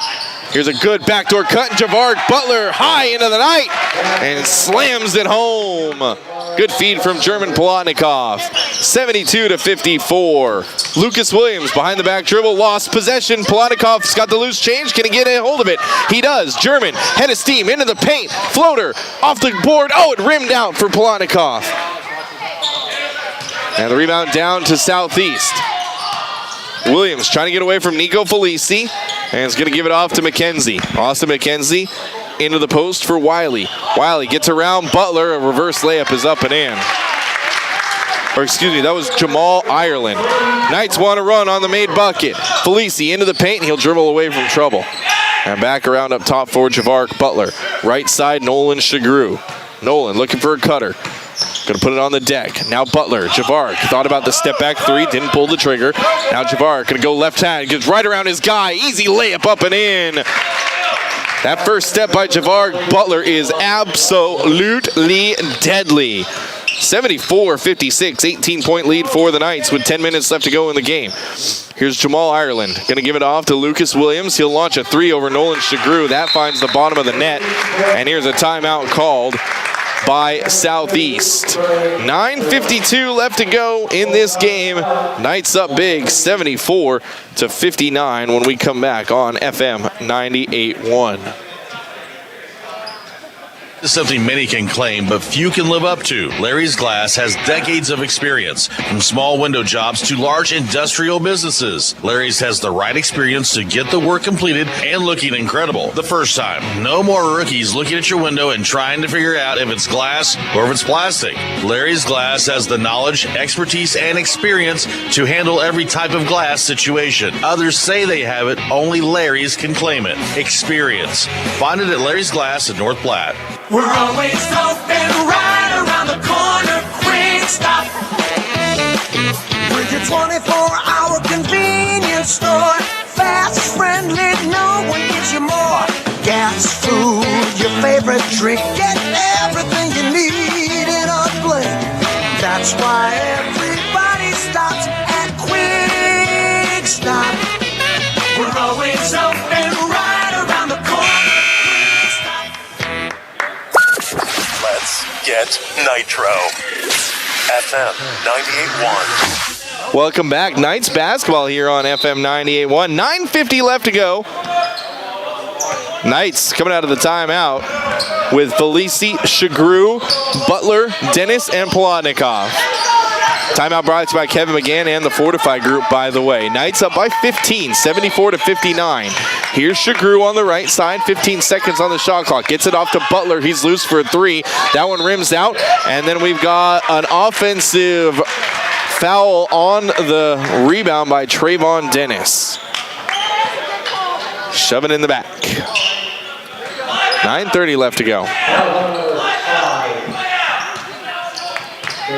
[SPEAKER 3] Here's a good backdoor cut. Javark Butler high into the night and slams it home. Good feed from German Polonikov. 72-54. Lucas Williams behind the back dribble, lost possession. Polonikov's got the loose change. Can he get a hold of it? He does. German head of steam into the paint. Floater off the board. Oh, it rimmed out for Polonikov. And the rebound down to Southeast. Williams trying to get away from Nico Felici, and is going to give it off to Mckenzie. Austin Mckenzie into the post for Wiley. Wiley gets around Butler. A reverse layup is up and in. Or excuse me, that was Jamal Ireland. Knights want to run on the made bucket. Felici into the paint, and he'll dribble away from trouble. And back around up top for Javark Butler. Right side, Nolan Sugeru. Nolan looking for a cutter. Gonna put it on the deck. Now Butler, Javark thought about the step back three, didn't pull the trigger. Now Javark gonna go left hand, gets right around his guy. Easy layup up and in. That first step by Javark Butler is absolutely deadly. 74-56, 18-point lead for the Knights with 10 minutes left to go in the game. Here's Jamal Ireland, gonna give it off to Lucas Williams. He'll launch a three over Nolan Sugeru. That finds the bottom of the net. And here's a timeout called by Southeast. 9:52 left to go in this game. Knights up big, 74-59 when we come back on FM 98.1.
[SPEAKER 10] This is something many can claim, but few can live up to. Larry's Glass has decades of experience, from small window jobs to large industrial businesses. Larry's has the right experience to get the work completed and looking incredible the first time. No more rookies looking at your window and trying to figure out if it's glass or if it's plastic. Larry's Glass has the knowledge, expertise, and experience to handle every type of glass situation. Others say they have it, only Larry's can claim it. Experience. Find it at Larry's Glass in North Platte.
[SPEAKER 5] We're always open right around the corner. Quick Stop. With your 24-hour convenience store. Fast, friendly, no one gives you more. Gas, food, your favorite drink. Get everything you need in a blink. That's why everybody stops at Quick Stop. We're always open right around the corner.
[SPEAKER 4] Let's get Nitro. FM 98.1.
[SPEAKER 3] Welcome back. Knights basketball here on FM 98.1. 9:50 left to go. Knights coming out of the timeout with Felici, Sugeru, Butler, Dennis, and Polonikov. Timeout brought to you by Kevin McGann and the Fortify Group, by the way. Knights up by 15, 74-59. Here's Sugeru on the right side, 15 seconds on the shot clock. Gets it off to Butler. He's loose for a three. That one rims out. And then we've got an offensive foul on the rebound by Trayvon Dennis. Shoving in the back. 9:30 left to go.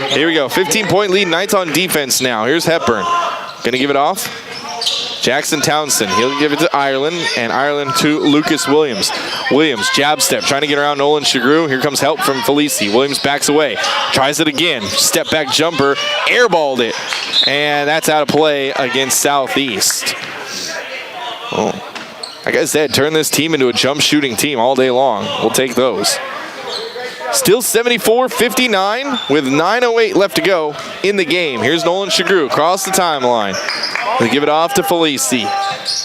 [SPEAKER 3] Here we go. 15-point lead. Knights on defense now. Here's Hepburn. Going to give it off. Jackson Townsend. He'll give it to Ireland, and Ireland to Lucas Williams. Williams, jab step, trying to get around Nolan Sugeru. Here comes help from Felici. Williams backs away. Tries it again. Step back jumper. Airballed it. And that's out of play against Southeast. Oh. Like I said, turn this team into a jump shooting team all day long. We'll take those. Still 74-59 with 9:08 left to go in the game. Here's Nolan Sugeru across the timeline. They give it off to Felici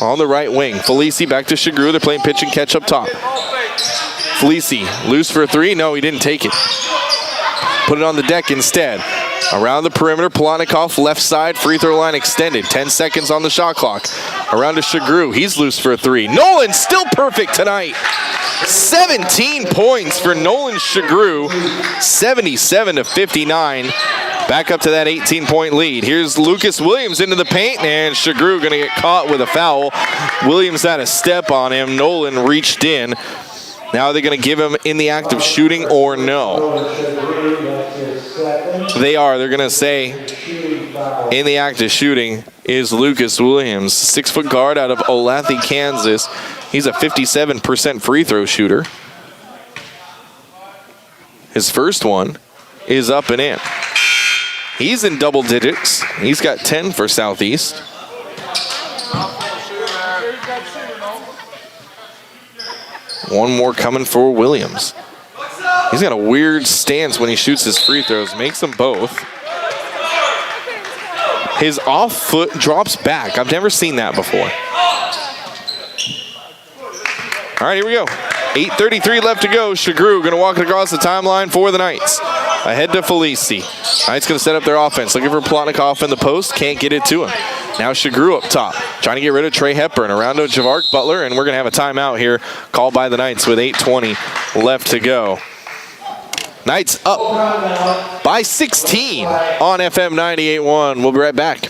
[SPEAKER 3] on the right wing. Felici back to Sugeru. They're playing pitch and catch up top. Felici loose for a three. No, he didn't take it. Put it on the deck instead. Around the perimeter, Polonikov left side, free throw line extended. 10 seconds on the shot clock. Around to Sugeru. He's loose for a three. Nolan still perfect tonight. 17 points for Nolan Sugeru. 77-59. Back up to that 18-point lead. Here's Lucas Williams into the paint, and Sugeru going to get caught with a foul. Williams had a step on him. Nolan reached in. Now they're going to give him in the act of shooting or no. They are. They're going to say in the act of shooting is Lucas Williams, 6-foot guard out of Olathe, Kansas. He's a 57% free throw shooter. His first one is up and in. He's in double digits. He's got 10 for Southeast. One more coming for Williams. He's got a weird stance when he shoots his free throws. Makes them both. His off foot drops back. I've never seen that before. All right, here we go. 8:33 left to go. Sugeru going to walk it across the timeline for the Knights. Ahead to Felici. Knights going to set up their offense. Looking for Polonikov in the post. Can't get it to him. Now Sugeru up top. Trying to get rid of Trey Hepburn. Around to Javark Butler. And we're going to have a timeout here called by the Knights with 8:20 left to go. Knights up by 16 on FM 98.1. We'll be right back.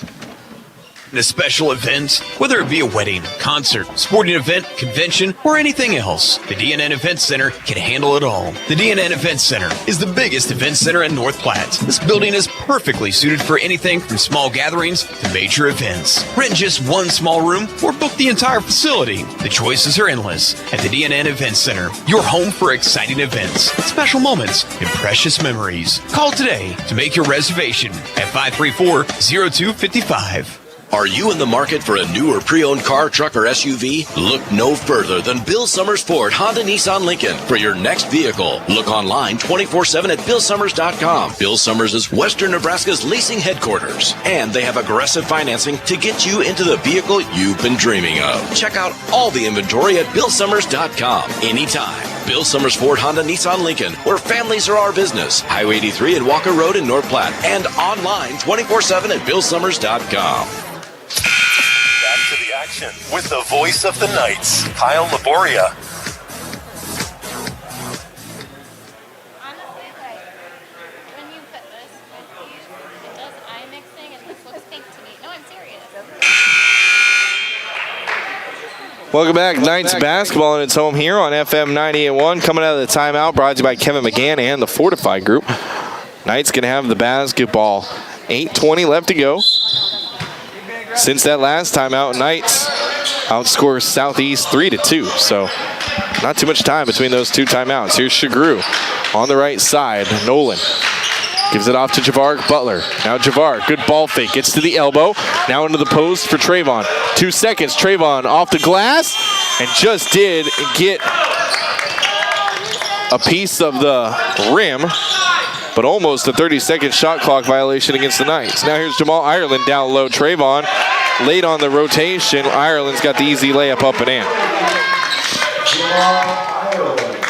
[SPEAKER 12] A special event, whether it be a wedding, concert, sporting event, convention, or anything else, the DNN Event Center can handle it all. The DNN Event Center is the biggest event center in North Platte. This building is perfectly suited for anything from small gatherings to major events. Rent just one small room or book the entire facility. The choices are endless at the DNN Event Center, your home for exciting events, special moments, and precious memories. Call today to make your reservation at 534-0255.
[SPEAKER 19] Are you in the market for a new or pre-owned car, truck, or SUV? Look no further than Bill Summers Ford, Honda, Nissan, Lincoln for your next vehicle. Look online 24/7 at BillSummers.com. Bill Summers is Western Nebraska's leasing headquarters, and they have aggressive financing to get you into the vehicle you've been dreaming of. Check out all the inventory at BillSummers.com anytime. Bill Summers Ford, Honda, Nissan, Lincoln, where families are our business. Highway 83 and Walker Road in North Platte, and online 24/7 at BillSummers.com.
[SPEAKER 4] Back to the action with the voice of the Knights, Kyle Laboria.
[SPEAKER 3] Welcome back. Knights basketball in its home here on FM 98.1. Coming out of the timeout, brought to you by Kevin McGann and the Fortify Group. Knights going to have the basketball. 8:20 left to go. Since that last timeout, Knights outscore Southeast 3-2. So not too much time between those two timeouts. Here's Sugeru on the right side. Nolan gives it off to Javar Butler. Now Javar, good ball fake, gets to the elbow. Now into the post for Trayvon. 2 seconds, Trayvon off the glass, and just did get a piece of the rim, but almost a 30-second shot clock violation against the Knights. Now here's Jamal Ireland down low. Trayvon late on the rotation. Ireland's got the easy layup up and in.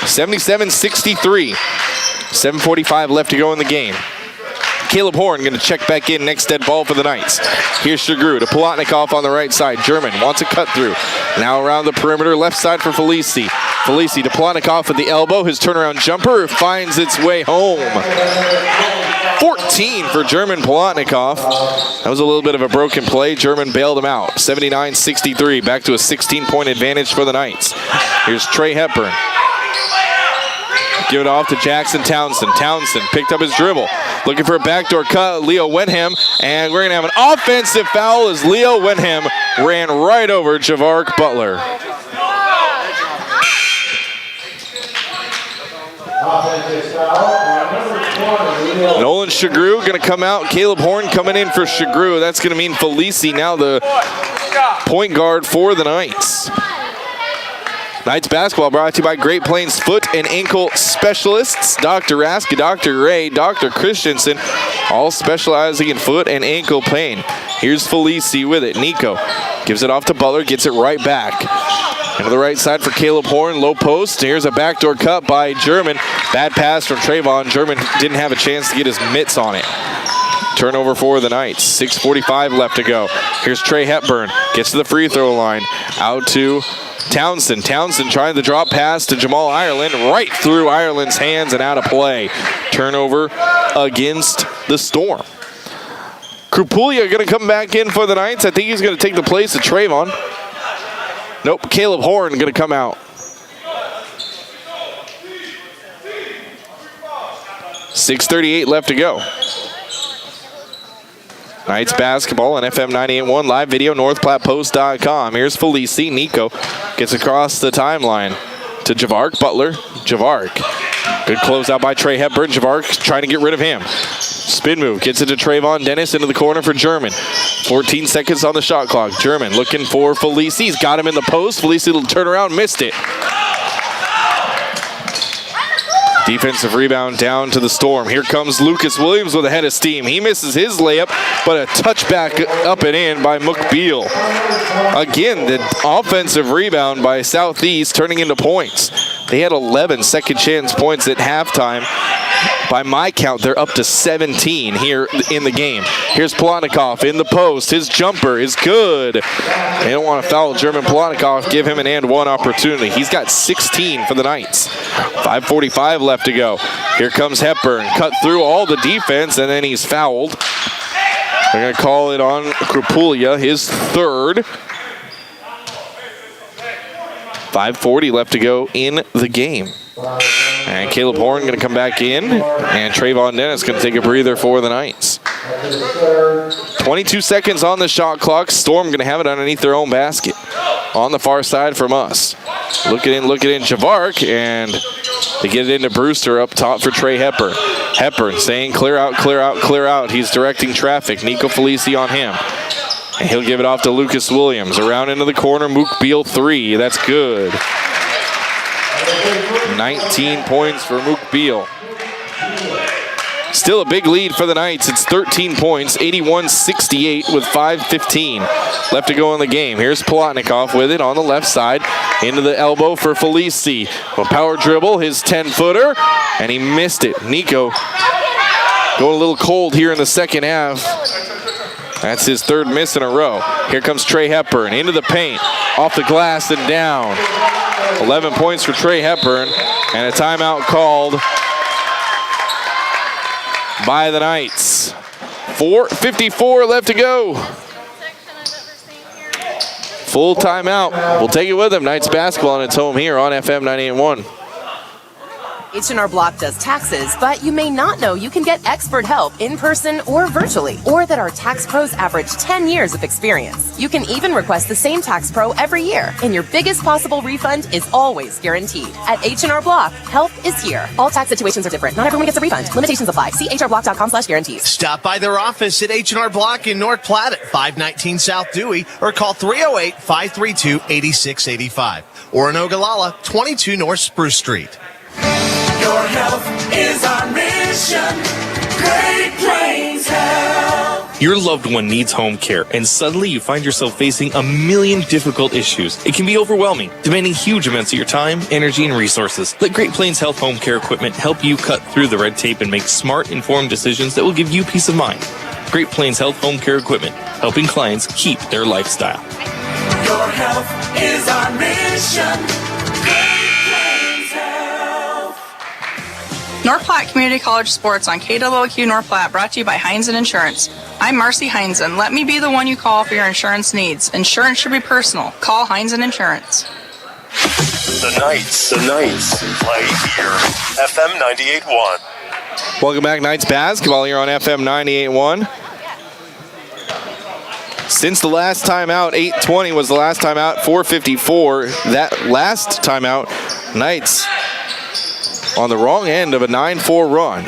[SPEAKER 3] 77-63. 7:45 left to go in the game. Caleb Horn going to check back in next dead ball for the Knights. Here's Sugeru to Polonikov on the right side. German wants a cut through. Now around the perimeter, left side for Felici. Felici to Polonikov at the elbow. His turnaround jumper finds its way home. 14 for German Polonikov. That was a little bit of a broken play. German bailed him out. 79-63. Back to a 16-point advantage for the Knights. Here's Trey Hepburn. Give it off to Jackson Townsend. Townsend picked up his dribble. Looking for a backdoor cut. Leo Wenham. And we're going to have an offensive foul as Leo Wenham ran right over Javar Butler. Nolan Sugeru going to come out. Caleb Horn coming in for Sugeru. That's going to mean Felici now the point guard for the Knights. Knights basketball brought to you by Great Plains Foot and Ankle Specialists. Dr. Raske, Dr. Ray, Dr. Christensen, all specializing in foot and ankle pain. Here's Felici with it. Nico gives it off to Butler, gets it right back. Into the right side for Caleb Horn, low post. Here's a backdoor cut by German. Bad pass from Trayvon. German didn't have a chance to get his mitts on it. Turnover for the Knights. 6:45 left to go. Here's Trey Hepburn. Gets to the free throw line. Out to Townsend. Townsend trying to drop pass to Jamal Ireland. Right through Ireland's hands and out of play. Turnover against the Storm. Krupulia going to come back in for the Knights. I think he's going to take the place of Trayvon. Nope, Caleb Horn going to come out. 6:38 left to go. Knights basketball on FM 98.1 live video, NorthPlattePost.com. Here's Felici. Nico gets across the timeline to Javar Butler. Javar. Good closeout by Trey Hepburn. Javar trying to get rid of him. Spin move. Gets it to Trayvon Dennis into the corner for German. 14 seconds on the shot clock. German looking for Felici. He's got him in the post. Felici will turn around. Missed it. Defensive rebound down to the Storm. Here comes Lucas Williams with a head of steam. He misses his layup, but a touchback up and in by McBeal. Again, the offensive rebound by Southeast turning into points. They had 11 second chance points at halftime. By my count, they're up to 17 here in the game. Here's Polonikov in the post. His jumper is good. They don't want to foul German Polonikov. Give him an and one opportunity. He's got 16 for the Knights. 5:45 left to go. Here comes Hepburn. Cut through all the defense, and then he's fouled. They're going to call it on Krupulia, his third. 5:40 left to go in the game. And Caleb Horn going to come back in. And Trayvon Dennis going to take a breather for the Knights. 22 seconds on the shot clock. Storm going to have it underneath their own basket. On the far side from us. Look it in, Javark. And they get it into Brewster up top for Trey Hepburn. Hepburn saying clear out, clear out, clear out. He's directing traffic. Nico Felici on him. And he'll give it off to Lucas Williams. Around into the corner, Mook Beal 3. That's good. 19 points for Mook Beal. Still a big lead for the Knights. It's 13 points, 81-68 with 5:15 left to go in the game. Here's Polonikov with it on the left side. Into the elbow for Felici. A power dribble, his 10-footer, and he missed it. Nico going a little cold here in the second half. That's his third miss in a row. Here comes Trey Hepburn into the paint, off the glass and down. 11 points for Trey Hepburn, and a timeout called by the Knights. 4:54 left to go. Full timeout. We'll take it with them. Knights basketball, and it's home here on FM 98.1.
[SPEAKER 8] H&R Block does taxes, but you may not know you can get expert help in person or virtually, or that our tax pros average 10 years of experience. You can even request the same tax pro every year, and your biggest possible refund is always guaranteed. At H&R Block, help is here. All tax situations are different. Not everyone gets a refund. Limitations apply. See hrblock.com/guarantees.
[SPEAKER 17] Stop by their office at H&R Block in North Platte at 519 South Dewey, or call 308-532-8685. Or in Ogallala, 22 North Spruce Street.
[SPEAKER 5] Your health is our mission. Great Plains Health.
[SPEAKER 9] Your loved one needs home care, and suddenly you find yourself facing a million difficult issues. It can be overwhelming, demanding huge amounts of your time, energy, and resources. Let Great Plains Health Home Care Equipment help you cut through the red tape and make smart, informed decisions that will give you peace of mind. Great Plains Health Home Care Equipment, helping clients keep their lifestyle.
[SPEAKER 5] Your health is our mission.
[SPEAKER 20] North Platte Community College Sports on KWQ North Platte, brought to you by Heinzen Insurance. I'm Marcy Heinzen. Let me be the one you call for your insurance needs. Insurance should be personal. Call Heinzen Insurance.
[SPEAKER 4] The Knights play here. FM 98.1.
[SPEAKER 3] Welcome back, Knights basketball here on FM 98.1. Since the last time out, 8:20 was the last time out, 4:54. That last time out, Knights on the wrong end of a 9-4 run.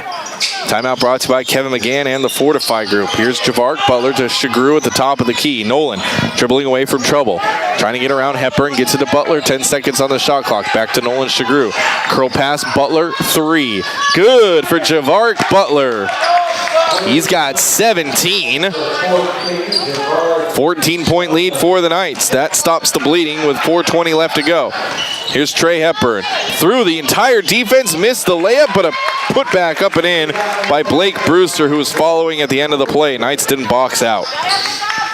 [SPEAKER 3] Timeout brought to you by Kevin McGann and the Fortify Group. Here's Javark Butler to Sugeru at the top of the key. Nolan dribbling away from trouble. Trying to get around Hepburn, gets it to Butler. 10 seconds on the shot clock. Back to Nolan Sugeru. Curl pass, Butler, 3. Good for Javark Butler. He's got 17. 14-point lead for the Knights. That stops the bleeding with 4:20 left to go. Here's Trey Hepburn. Through the entire defense, missed the layup, but a putback up and in by Blake Brewster, who was following at the end of the play. Knights didn't box out.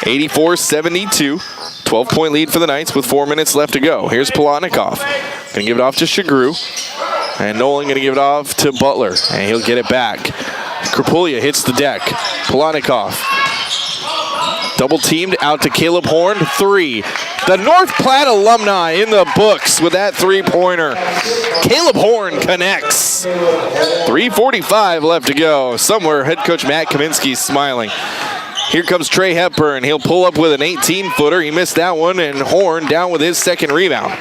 [SPEAKER 3] 84-72. 12-point lead for the Knights with 4 minutes left to go. Here's Polonikov. Gonna give it off to Sugeru. And Nolan gonna give it off to Butler. And he'll get it back. Krapulia hits the deck. Polonikov. Double teamed out to Caleb Horn. 3. The North Platte alumni in the books with that 3-pointer. Caleb Horn connects. 3:45 left to go. Somewhere head coach Matt Kaminsky's smiling. Here comes Trey Hepburn. He'll pull up with an 18-footer. He missed that one, and Horn down with his second rebound.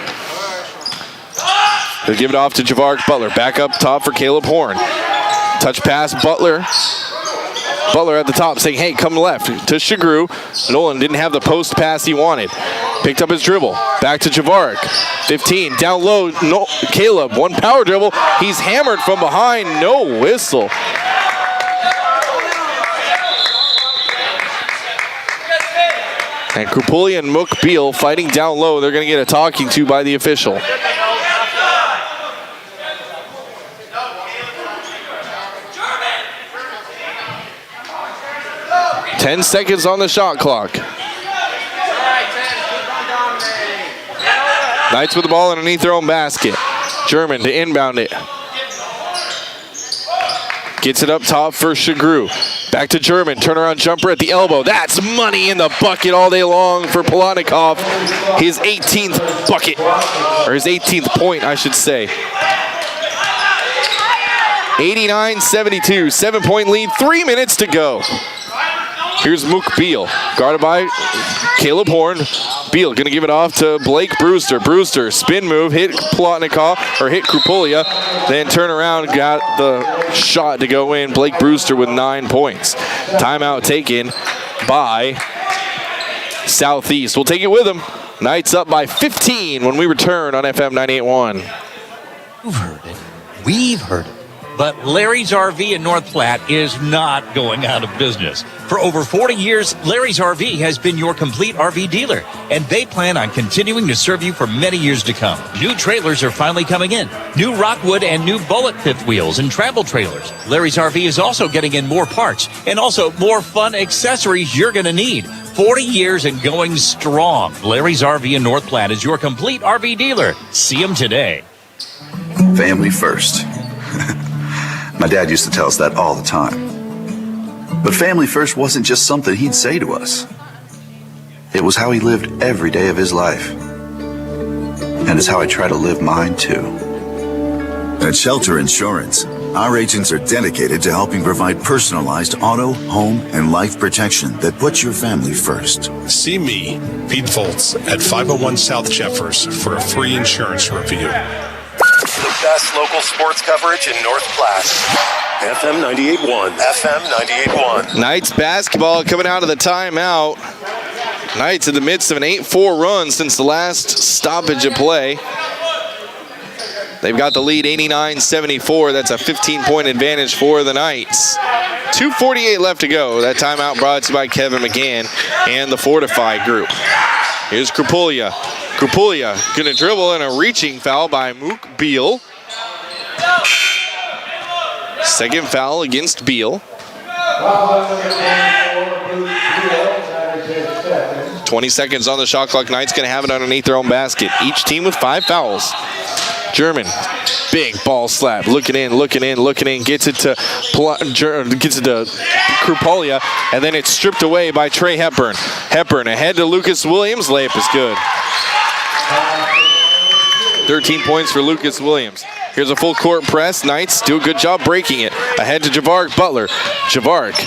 [SPEAKER 3] He'll give it off to Javark Butler. Back up top for Caleb Horn. Touch pass, Butler. Butler at the top saying, hey, come left to Sugeru. Nolan didn't have the post pass he wanted. Picked up his dribble. Back to Javark. 15, down low, Caleb. One power dribble. He's hammered from behind. No whistle. And Krapulia and Mook Beal fighting down low. They're going to get a talking to by the official. 10 seconds on the shot clock. Knights with the ball underneath their own basket. German to inbound it. Gets it up top for Sugeru. Back to German. Turnaround jumper at the elbow. That's money in the bucket all day long for Polonikov. His 18th bucket. Or his 18th point, I should say. 89-72. 7-point lead. 3 minutes to go. Here's Mook Beal, guarded by Caleb Horn. Beal gonna give it off to Blake Brewster. Brewster, spin move, hit Polonikov, or hit Krapulia, then turn around, got the shot to go in. Blake Brewster with 9 points. Timeout taken by Southeast. We'll take it with them. Knights up by 15 when we return on FM 98.1.
[SPEAKER 1] You've heard it. We've heard it. But Larry's RV in North Platte is not going out of business. For over 40 years, Larry's RV has been your complete RV dealer, and they plan on continuing to serve you for many years to come. New trailers are finally coming in. New Rockwood and new bullet fifth wheels and travel trailers. Larry's RV is also getting in more parts and also more fun accessories you're going to need. 40 years and going strong. Larry's RV in North Platte is your complete RV dealer. See him today.
[SPEAKER 15] Family first. My dad used to tell us that all the time. But family first wasn't just something he'd say to us. It was how he lived every day of his life. And it's how I try to live mine too. At Shelter Insurance, our agents are dedicated to helping provide personalized auto, home, and life protection that puts your family first.
[SPEAKER 13] See me, Pete Volz, at 501 South Jeffers for a free insurance review.
[SPEAKER 4] The best local sports coverage in North Platte. FM 98.1. FM 98.1.
[SPEAKER 3] Knights basketball coming out of the timeout. Knights in the midst of an 8-4 run since the last stoppage of play. They've got the lead 89-74. That's a 15-point advantage for the Knights. 2:48 left to go. That timeout brought to you by Kevin McGann and the Fortify group. Here's Krupulia. Krupulia gonna dribble and a reaching foul by Mook Beal. Second foul against Beal. 20 seconds on the shot clock. Knights gonna have it underneath their own basket. Each team with 5 fouls. German, big ball slap, looking in, gets it to Krupulia, and then it's stripped away by Trey Hepburn. Hepburn ahead to Lucas Williams. Layup is good. 13 points for Lucas Williams. Here's a full court press. Knights do a good job breaking it. Ahead to Javaric Butler. Javaric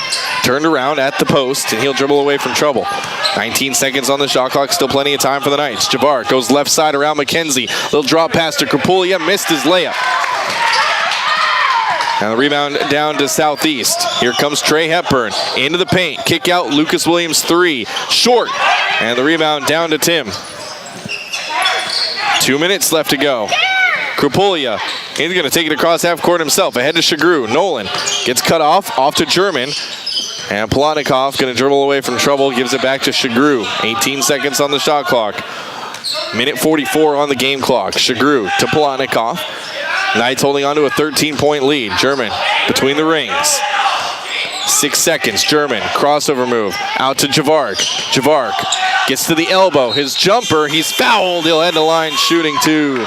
[SPEAKER 3] turned around at the post, and he'll dribble away from trouble. 19 seconds on the shot clock. Still plenty of time for the Knights. Javaric goes left side around Mckenzie. Little drop pass to Krupulia. Missed his layup. And the rebound down to Southeast. Here comes Trey Hepburn into the paint. Kick out Lucas Williams 3. Short. And the rebound down to Tim. 2 minutes left to go. Krupulia, he's going to take it across half court himself. Ahead to Sugeru. Nolan gets cut off to German. And Polonikov going to dribble away from trouble. Gives it back to Sugeru. 18 seconds on the shot clock. Minute 44 on the game clock. Sugeru to Polonikov. Knights holding on to a 13-point lead. German between the rings. 6 seconds. German crossover move. Out to Javaric. Javaric gets to the elbow. His jumper. He's fouled. He'll head to line shooting 2.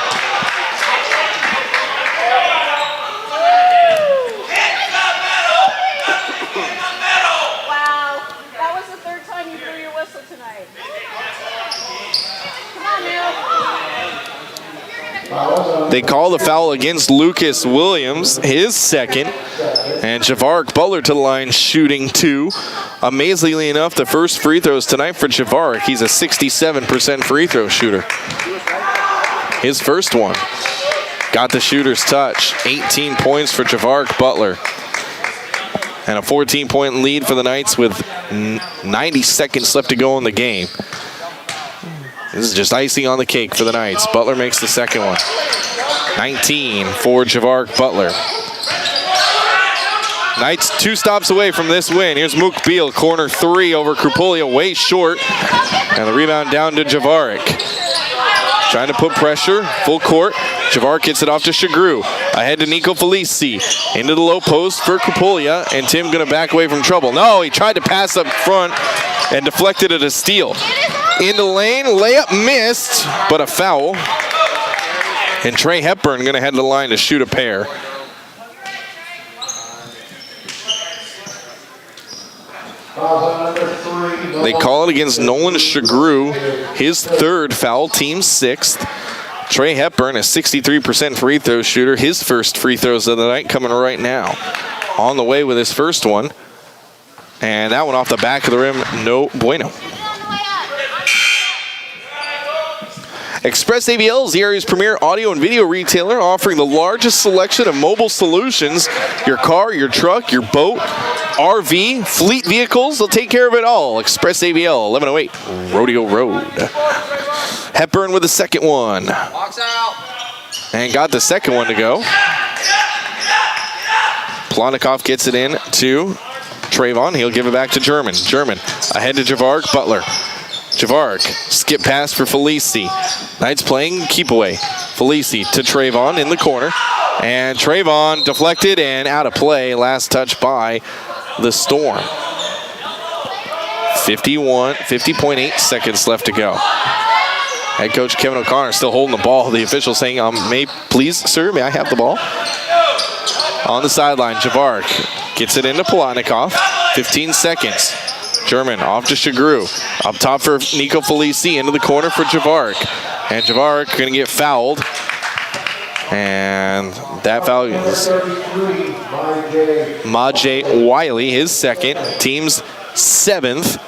[SPEAKER 3] They call the foul against Lucas Williams, his second. And Javaric Butler to the line shooting 2. Amazingly enough, the first free throws tonight for Javaric. He's a 67% free throw shooter. His first one. Got the shooter's touch. 18 points for Javaric Butler. And a 14-point lead for the Knights with 90 seconds left to go in the game. This is just icing on the cake for the Knights. Butler makes the second one. 19 for Javaric Butler. Knights 2 stops away from this win. Here's Mook Beal, corner 3 over Krupulia, way short. And the rebound down to Javaric. Trying to put pressure, full court. Javaric gets it off to Sugeru. Ahead to Nico Felici. Into the low post for Krupulia. And Tim going to back away from trouble. No, he tried to pass up front and deflected it a steal. In the lane, layup missed, but a foul. And Trey Hepburn going to head to the line to shoot a pair. They call it against Nolan Sugeru, his 3rd foul, team 6th. Trey Hepburn, a 63% free throw shooter, his first free throws of the night coming right now. On the way with his first one. And that one off the back of the rim, no bueno. Express AVL is the area's premier audio and video retailer, offering the largest selection of mobile solutions. Your car, your truck, your boat, RV, fleet vehicles, they'll take care of it all. Express AVL, 1108 Rodeo Road. Hepburn with the second one.
[SPEAKER 5] Box out.
[SPEAKER 3] And got the second one to go. Polonikov gets it in to Trayvon. He'll give it back to German. German ahead to Javark Butler. Javark, skip pass for Felici. Knights playing keep away. Felici to Trayvon in the corner. And Trayvon deflected and out of play. Last touch by the Storm. 50.8 seconds left to go. Head coach Kevin O'Connor still holding the ball. The official saying, please, sir, may I have the ball? On the sideline, Javark gets it into Polonikov. 15 seconds. German off to Sugeru. Up top for Nico Felici. Into the corner for Javark. And Javark going to get fouled. And that foul is Maje Wiley, his second. Team's 7th.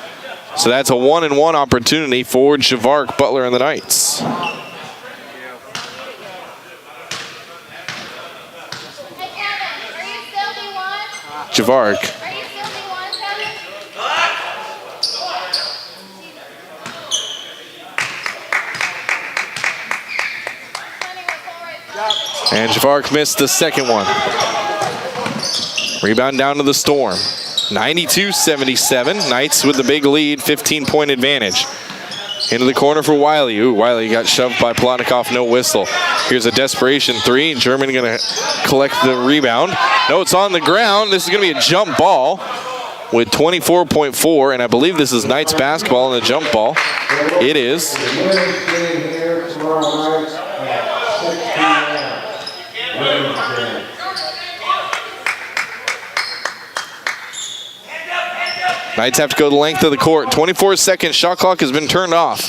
[SPEAKER 3] So that's a 1-and-1 opportunity for Javark Butler and the Knights. Javark. And Javark missed the second one. Rebound down to the Storm. 92-77. Knights with the big lead, 15-point advantage. Into the corner for Wiley. Ooh, Wiley got shoved by Polonikov, no whistle. Here's a desperation three. German going to collect the rebound. No, it's on the ground. This is going to be a jump ball with 24.4, and I believe this is Knights basketball in the jump ball. It is. Knights have to go the length of the court. 24 seconds. Shot clock has been turned off.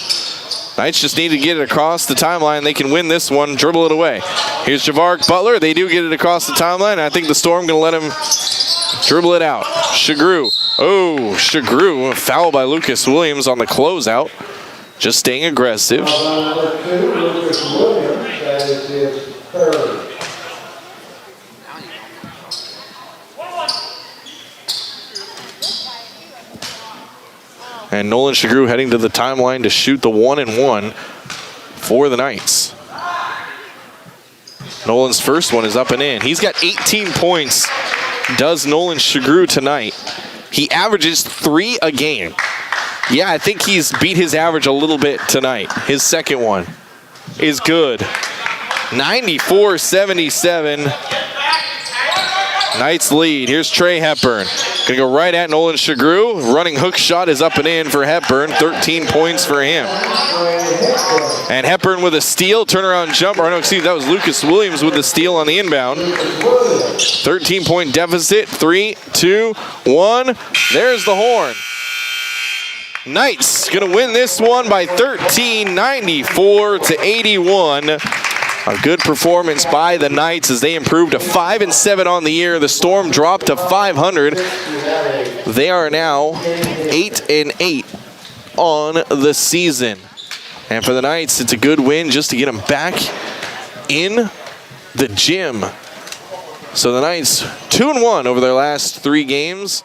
[SPEAKER 3] Knights just need to get it across the timeline. They can win this one, dribble it away. Here's Javark Butler. They do get it across the timeline. I think the Storm going to let him dribble it out. Sugeru. Oh, Sugeru. Foul by Lucas Williams on the closeout. Just staying aggressive. And Nolan Sugeru heading to the timeline to shoot the 1-and-1 for the Knights. Nolan's first one is up and in. He's got 18 points, does Nolan Sugeru tonight. He averages 3 a game. Yeah, I think he's beat his average a little bit tonight. His second one is good. 94-77. Knights lead. Here's Trey Hepburn. Gonna go right at Nolan Sugeru. Running hook shot is up and in for Hepburn. 13 points for him. And Hepburn with a steal. Turnaround jumper. Oh, no, excuse me, that was Lucas Williams with the steal on the inbound. 13-point deficit. 3, 2, 1. There's the horn. Knights gonna win this one by 13, 94-81. A good performance by the Knights as they improved to 5-7 on the year. The Storm dropped to 500. They are now 8-8 on the season. And for the Knights, it's a good win just to get them back in the gym. So the Knights 2-1 over their last 3 games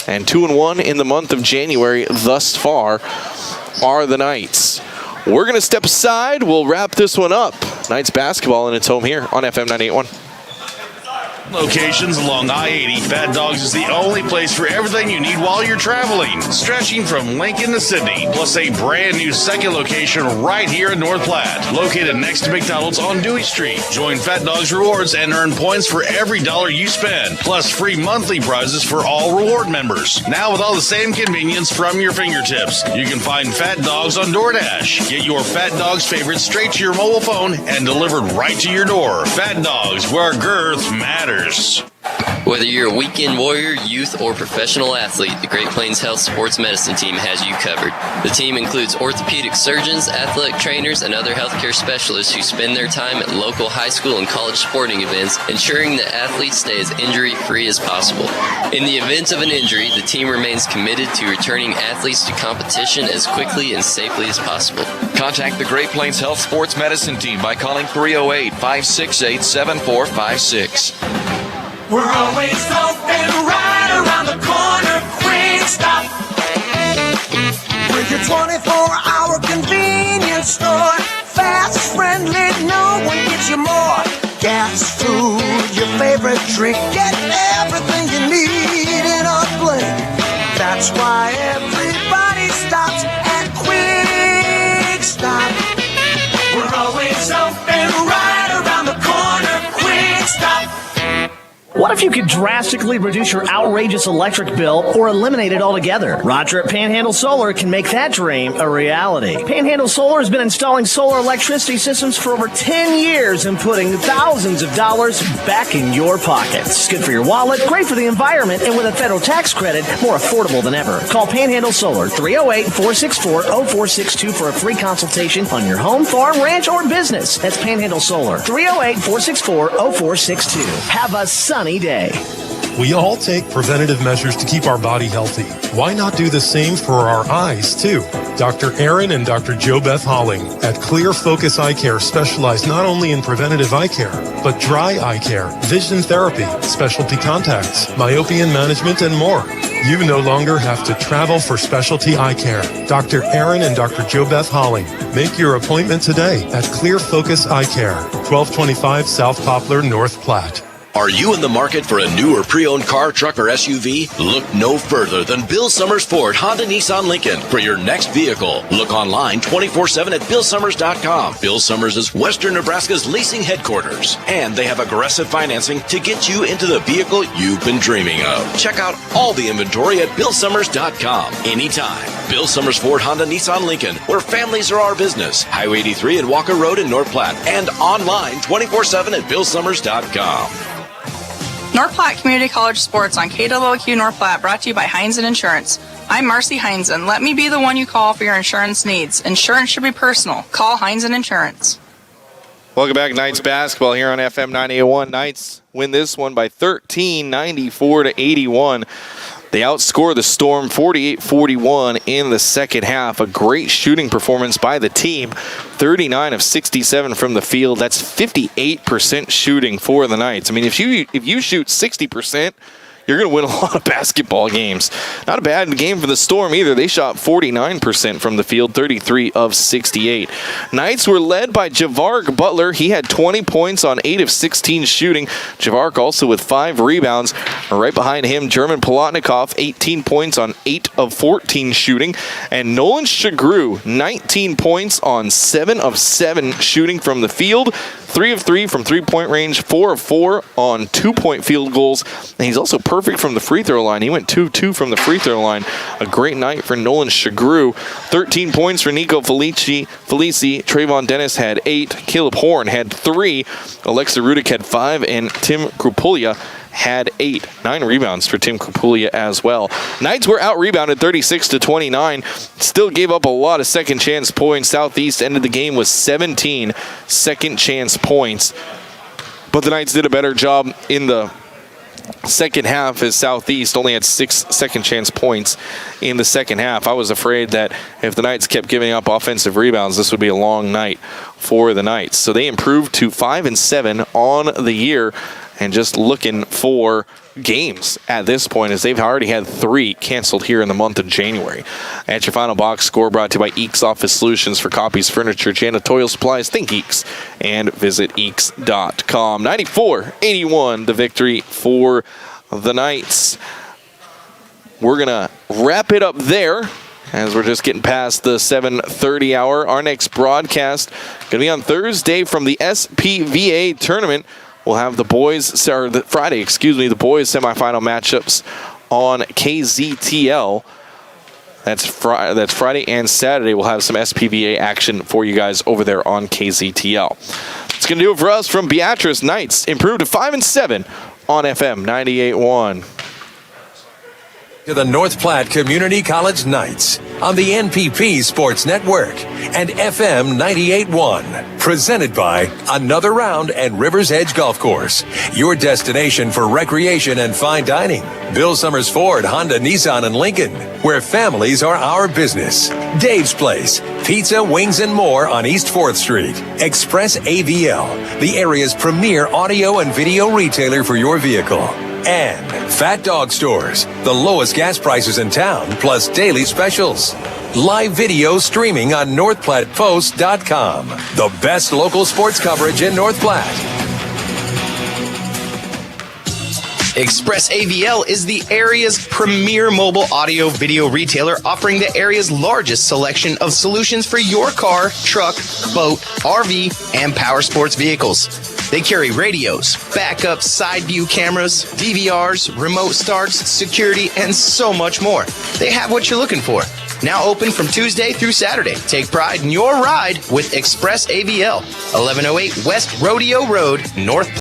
[SPEAKER 3] and 2-1 in the month of January thus far are the Knights. We're going to step aside. We'll wrap this one up. Knights basketball, and it's home here on FM 98.1.
[SPEAKER 10] Locations along I-80, Bad Dogs is the only place for everything you need while you're traveling. Stretching from Lincoln to Sydney, plus a brand new second location right here in North Platte, located next to McDonald's on Dewey Street. Join Fat Dogs Rewards and earn points for every dollar you spend, plus free monthly prizes for all reward members. Now with all the same convenience from your fingertips. You can find Fat Dogs on DoorDash. Get your Fat Dogs favorites straight to your mobile phone and delivered right to your door. Fat Dogs, where girth matters.
[SPEAKER 2] Whether you're a weekend warrior, youth, or professional athlete, the Great Plains Health Sports Medicine Team has you covered. The team includes orthopedic surgeons, athletic trainers, and other healthcare specialists who spend their time at local high school and college sporting events, ensuring that athletes stay as injury-free as possible. In the event of an injury, the team remains committed to returning athletes to competition as quickly and safely as possible.
[SPEAKER 21] Contact the Great Plains Health Sports Medicine Team by calling 308-568-7456.
[SPEAKER 5] We're always open right around the corner. Quick Stop. With your 24-hour convenience store. Fast, friendly, no one gives you more. Gas, food, your favorite drink. Get everything you need in a blink. That's why everybody stops at Quick Stop. We're always open right around the corner. Quick Stop.
[SPEAKER 17] What if you could drastically reduce your outrageous electric bill or eliminate it altogether? Roger at Panhandle Solar can make that dream a reality. Panhandle Solar has been installing solar electricity systems for over 10 years and putting thousands of dollars back in your pockets. It's good for your wallet, great for the environment, and with a federal tax credit, more affordable than ever. Call Panhandle Solar 308-464-0462 for a free consultation on your home, farm, ranch, or business. That's Panhandle Solar 308-464-0462. Have a sunny day.
[SPEAKER 16] We all take preventative measures to keep our body healthy. Why not do the same for our eyes, too? Dr. Aaron and Dr. Jo Beth Holling at Clear Focus Eye Care specialize not only in preventative eye care, but dry eye care, vision therapy, specialty contacts, myopia management, and more. You no longer have to travel for specialty eye care. Dr. Aaron and Dr. Jo Beth Holling. Make your appointment today at Clear Focus Eye Care, 1225 South Poplar, North Platte.
[SPEAKER 19] Are you in the market for a new or pre-owned car, truck, or SUV? Look no further than Bill Summers Ford, Honda, Nissan, Lincoln for your next vehicle. Look online 24/7 at BillSummers.com. Bill Summers is Western Nebraska's leasing headquarters, and they have aggressive financing to get you into the vehicle you've been dreaming of. Check out all the inventory at BillSummers.com anytime. Bill Summers Ford, Honda, Nissan, Lincoln, where families are our business. Highway 83 and Walker Road in North Platte, and online 24/7 at BillSummers.com.
[SPEAKER 20] North Platte Community College Sports on KWQ North Platte, brought to you by Heinzen Insurance. I'm Marcy Heinzen. Let me be the one you call for your insurance needs. Insurance should be personal. Call Heinzen Insurance.
[SPEAKER 3] Welcome back, Knights basketball here on FM 98.1. Knights win this one by 13, 94-81. They outscore the Storm 48-41 in the second half. A great shooting performance by the team. 39 of 67 from the field. That's 58% shooting for the Knights. I mean, if you shoot 60%, you're going to win a lot of basketball games. Not a bad game for the Storm either. They shot 49% from the field, 33 of 68. Knights were led by Javark Butler. He had 20 points on 8 of 16 shooting. Javark also with 5 rebounds. Right behind him, German Polonikov, 18 points on 8 of 14 shooting. And Nolan Sugeru, 19 points on 7 of 7 shooting from the field. 3 of 3 from three-point range, 4 of 4 on 2-point field goals. And he's also perfect from the free throw line. He went 2-2 from the free throw line. A great night for Nolan Sugeru. 13 points for Nico Felici. Trayvon Dennis had 8. Caleb Horn had 3. Alexa Rudick had 5. And Tim Krupulia had 8. 9 rebounds for Tim Krupulia as well. Knights were out-rebounded 36-29. Still gave up a lot of second-chance points. Southeast ended the game with 17 second-chance points. But the Knights did a better job in the second half as Southeast only had 6 second-chance points in the second half. I was afraid that if the Knights kept giving up offensive rebounds, this would be a long night for the Knights. So they improved to 5-7 on the year, and just looking for games at this point, as they've already had 3 canceled here in the month of January. At your final box score, brought to you by Eeks Office Solutions for copies, furniture, janitorial supplies. Think Eeks and visit Eeks.com. 94-81, the victory for the Knights. We're going to wrap it up there, as we're just getting past the 7:30 hour. Our next broadcast going to be on Thursday from the SPVA tournament. We'll have the boys semifinal matchups on KZTL. That's Friday and Saturday. We'll have some SPVA action for you guys over there on KZTL. It's going to do it for us from Beatrice. Knights improved to 5-7 on FM 98.1.
[SPEAKER 6] To the North Platte Community College Knights on the NPP Sports Network and FM 98.1. Presented by Another Round and River's Edge Golf Course, your destination for recreation and fine dining. Bill Summers Ford, Honda, Nissan, and Lincoln, where families are our business. Dave's Place, pizza, wings, and more on East 4th Street. Express AVL, the area's premier audio and video retailer for your vehicle. And Fat Dog Stores, the lowest gas prices in town, plus daily specials. Live video streaming on NorthPlattePost.com. The best local sports coverage in North Platte.
[SPEAKER 12] Express AVL is the area's premier mobile audio video retailer, offering the area's largest selection of solutions for your car, truck, boat, RV, and power sports vehicles. They carry radios, backup side view cameras, DVRs, remote starts, security, and so much more. They have what you're looking for. Now open from Tuesday through Saturday. Take pride in your ride with Express AVL, 1108 West Rodeo Road, North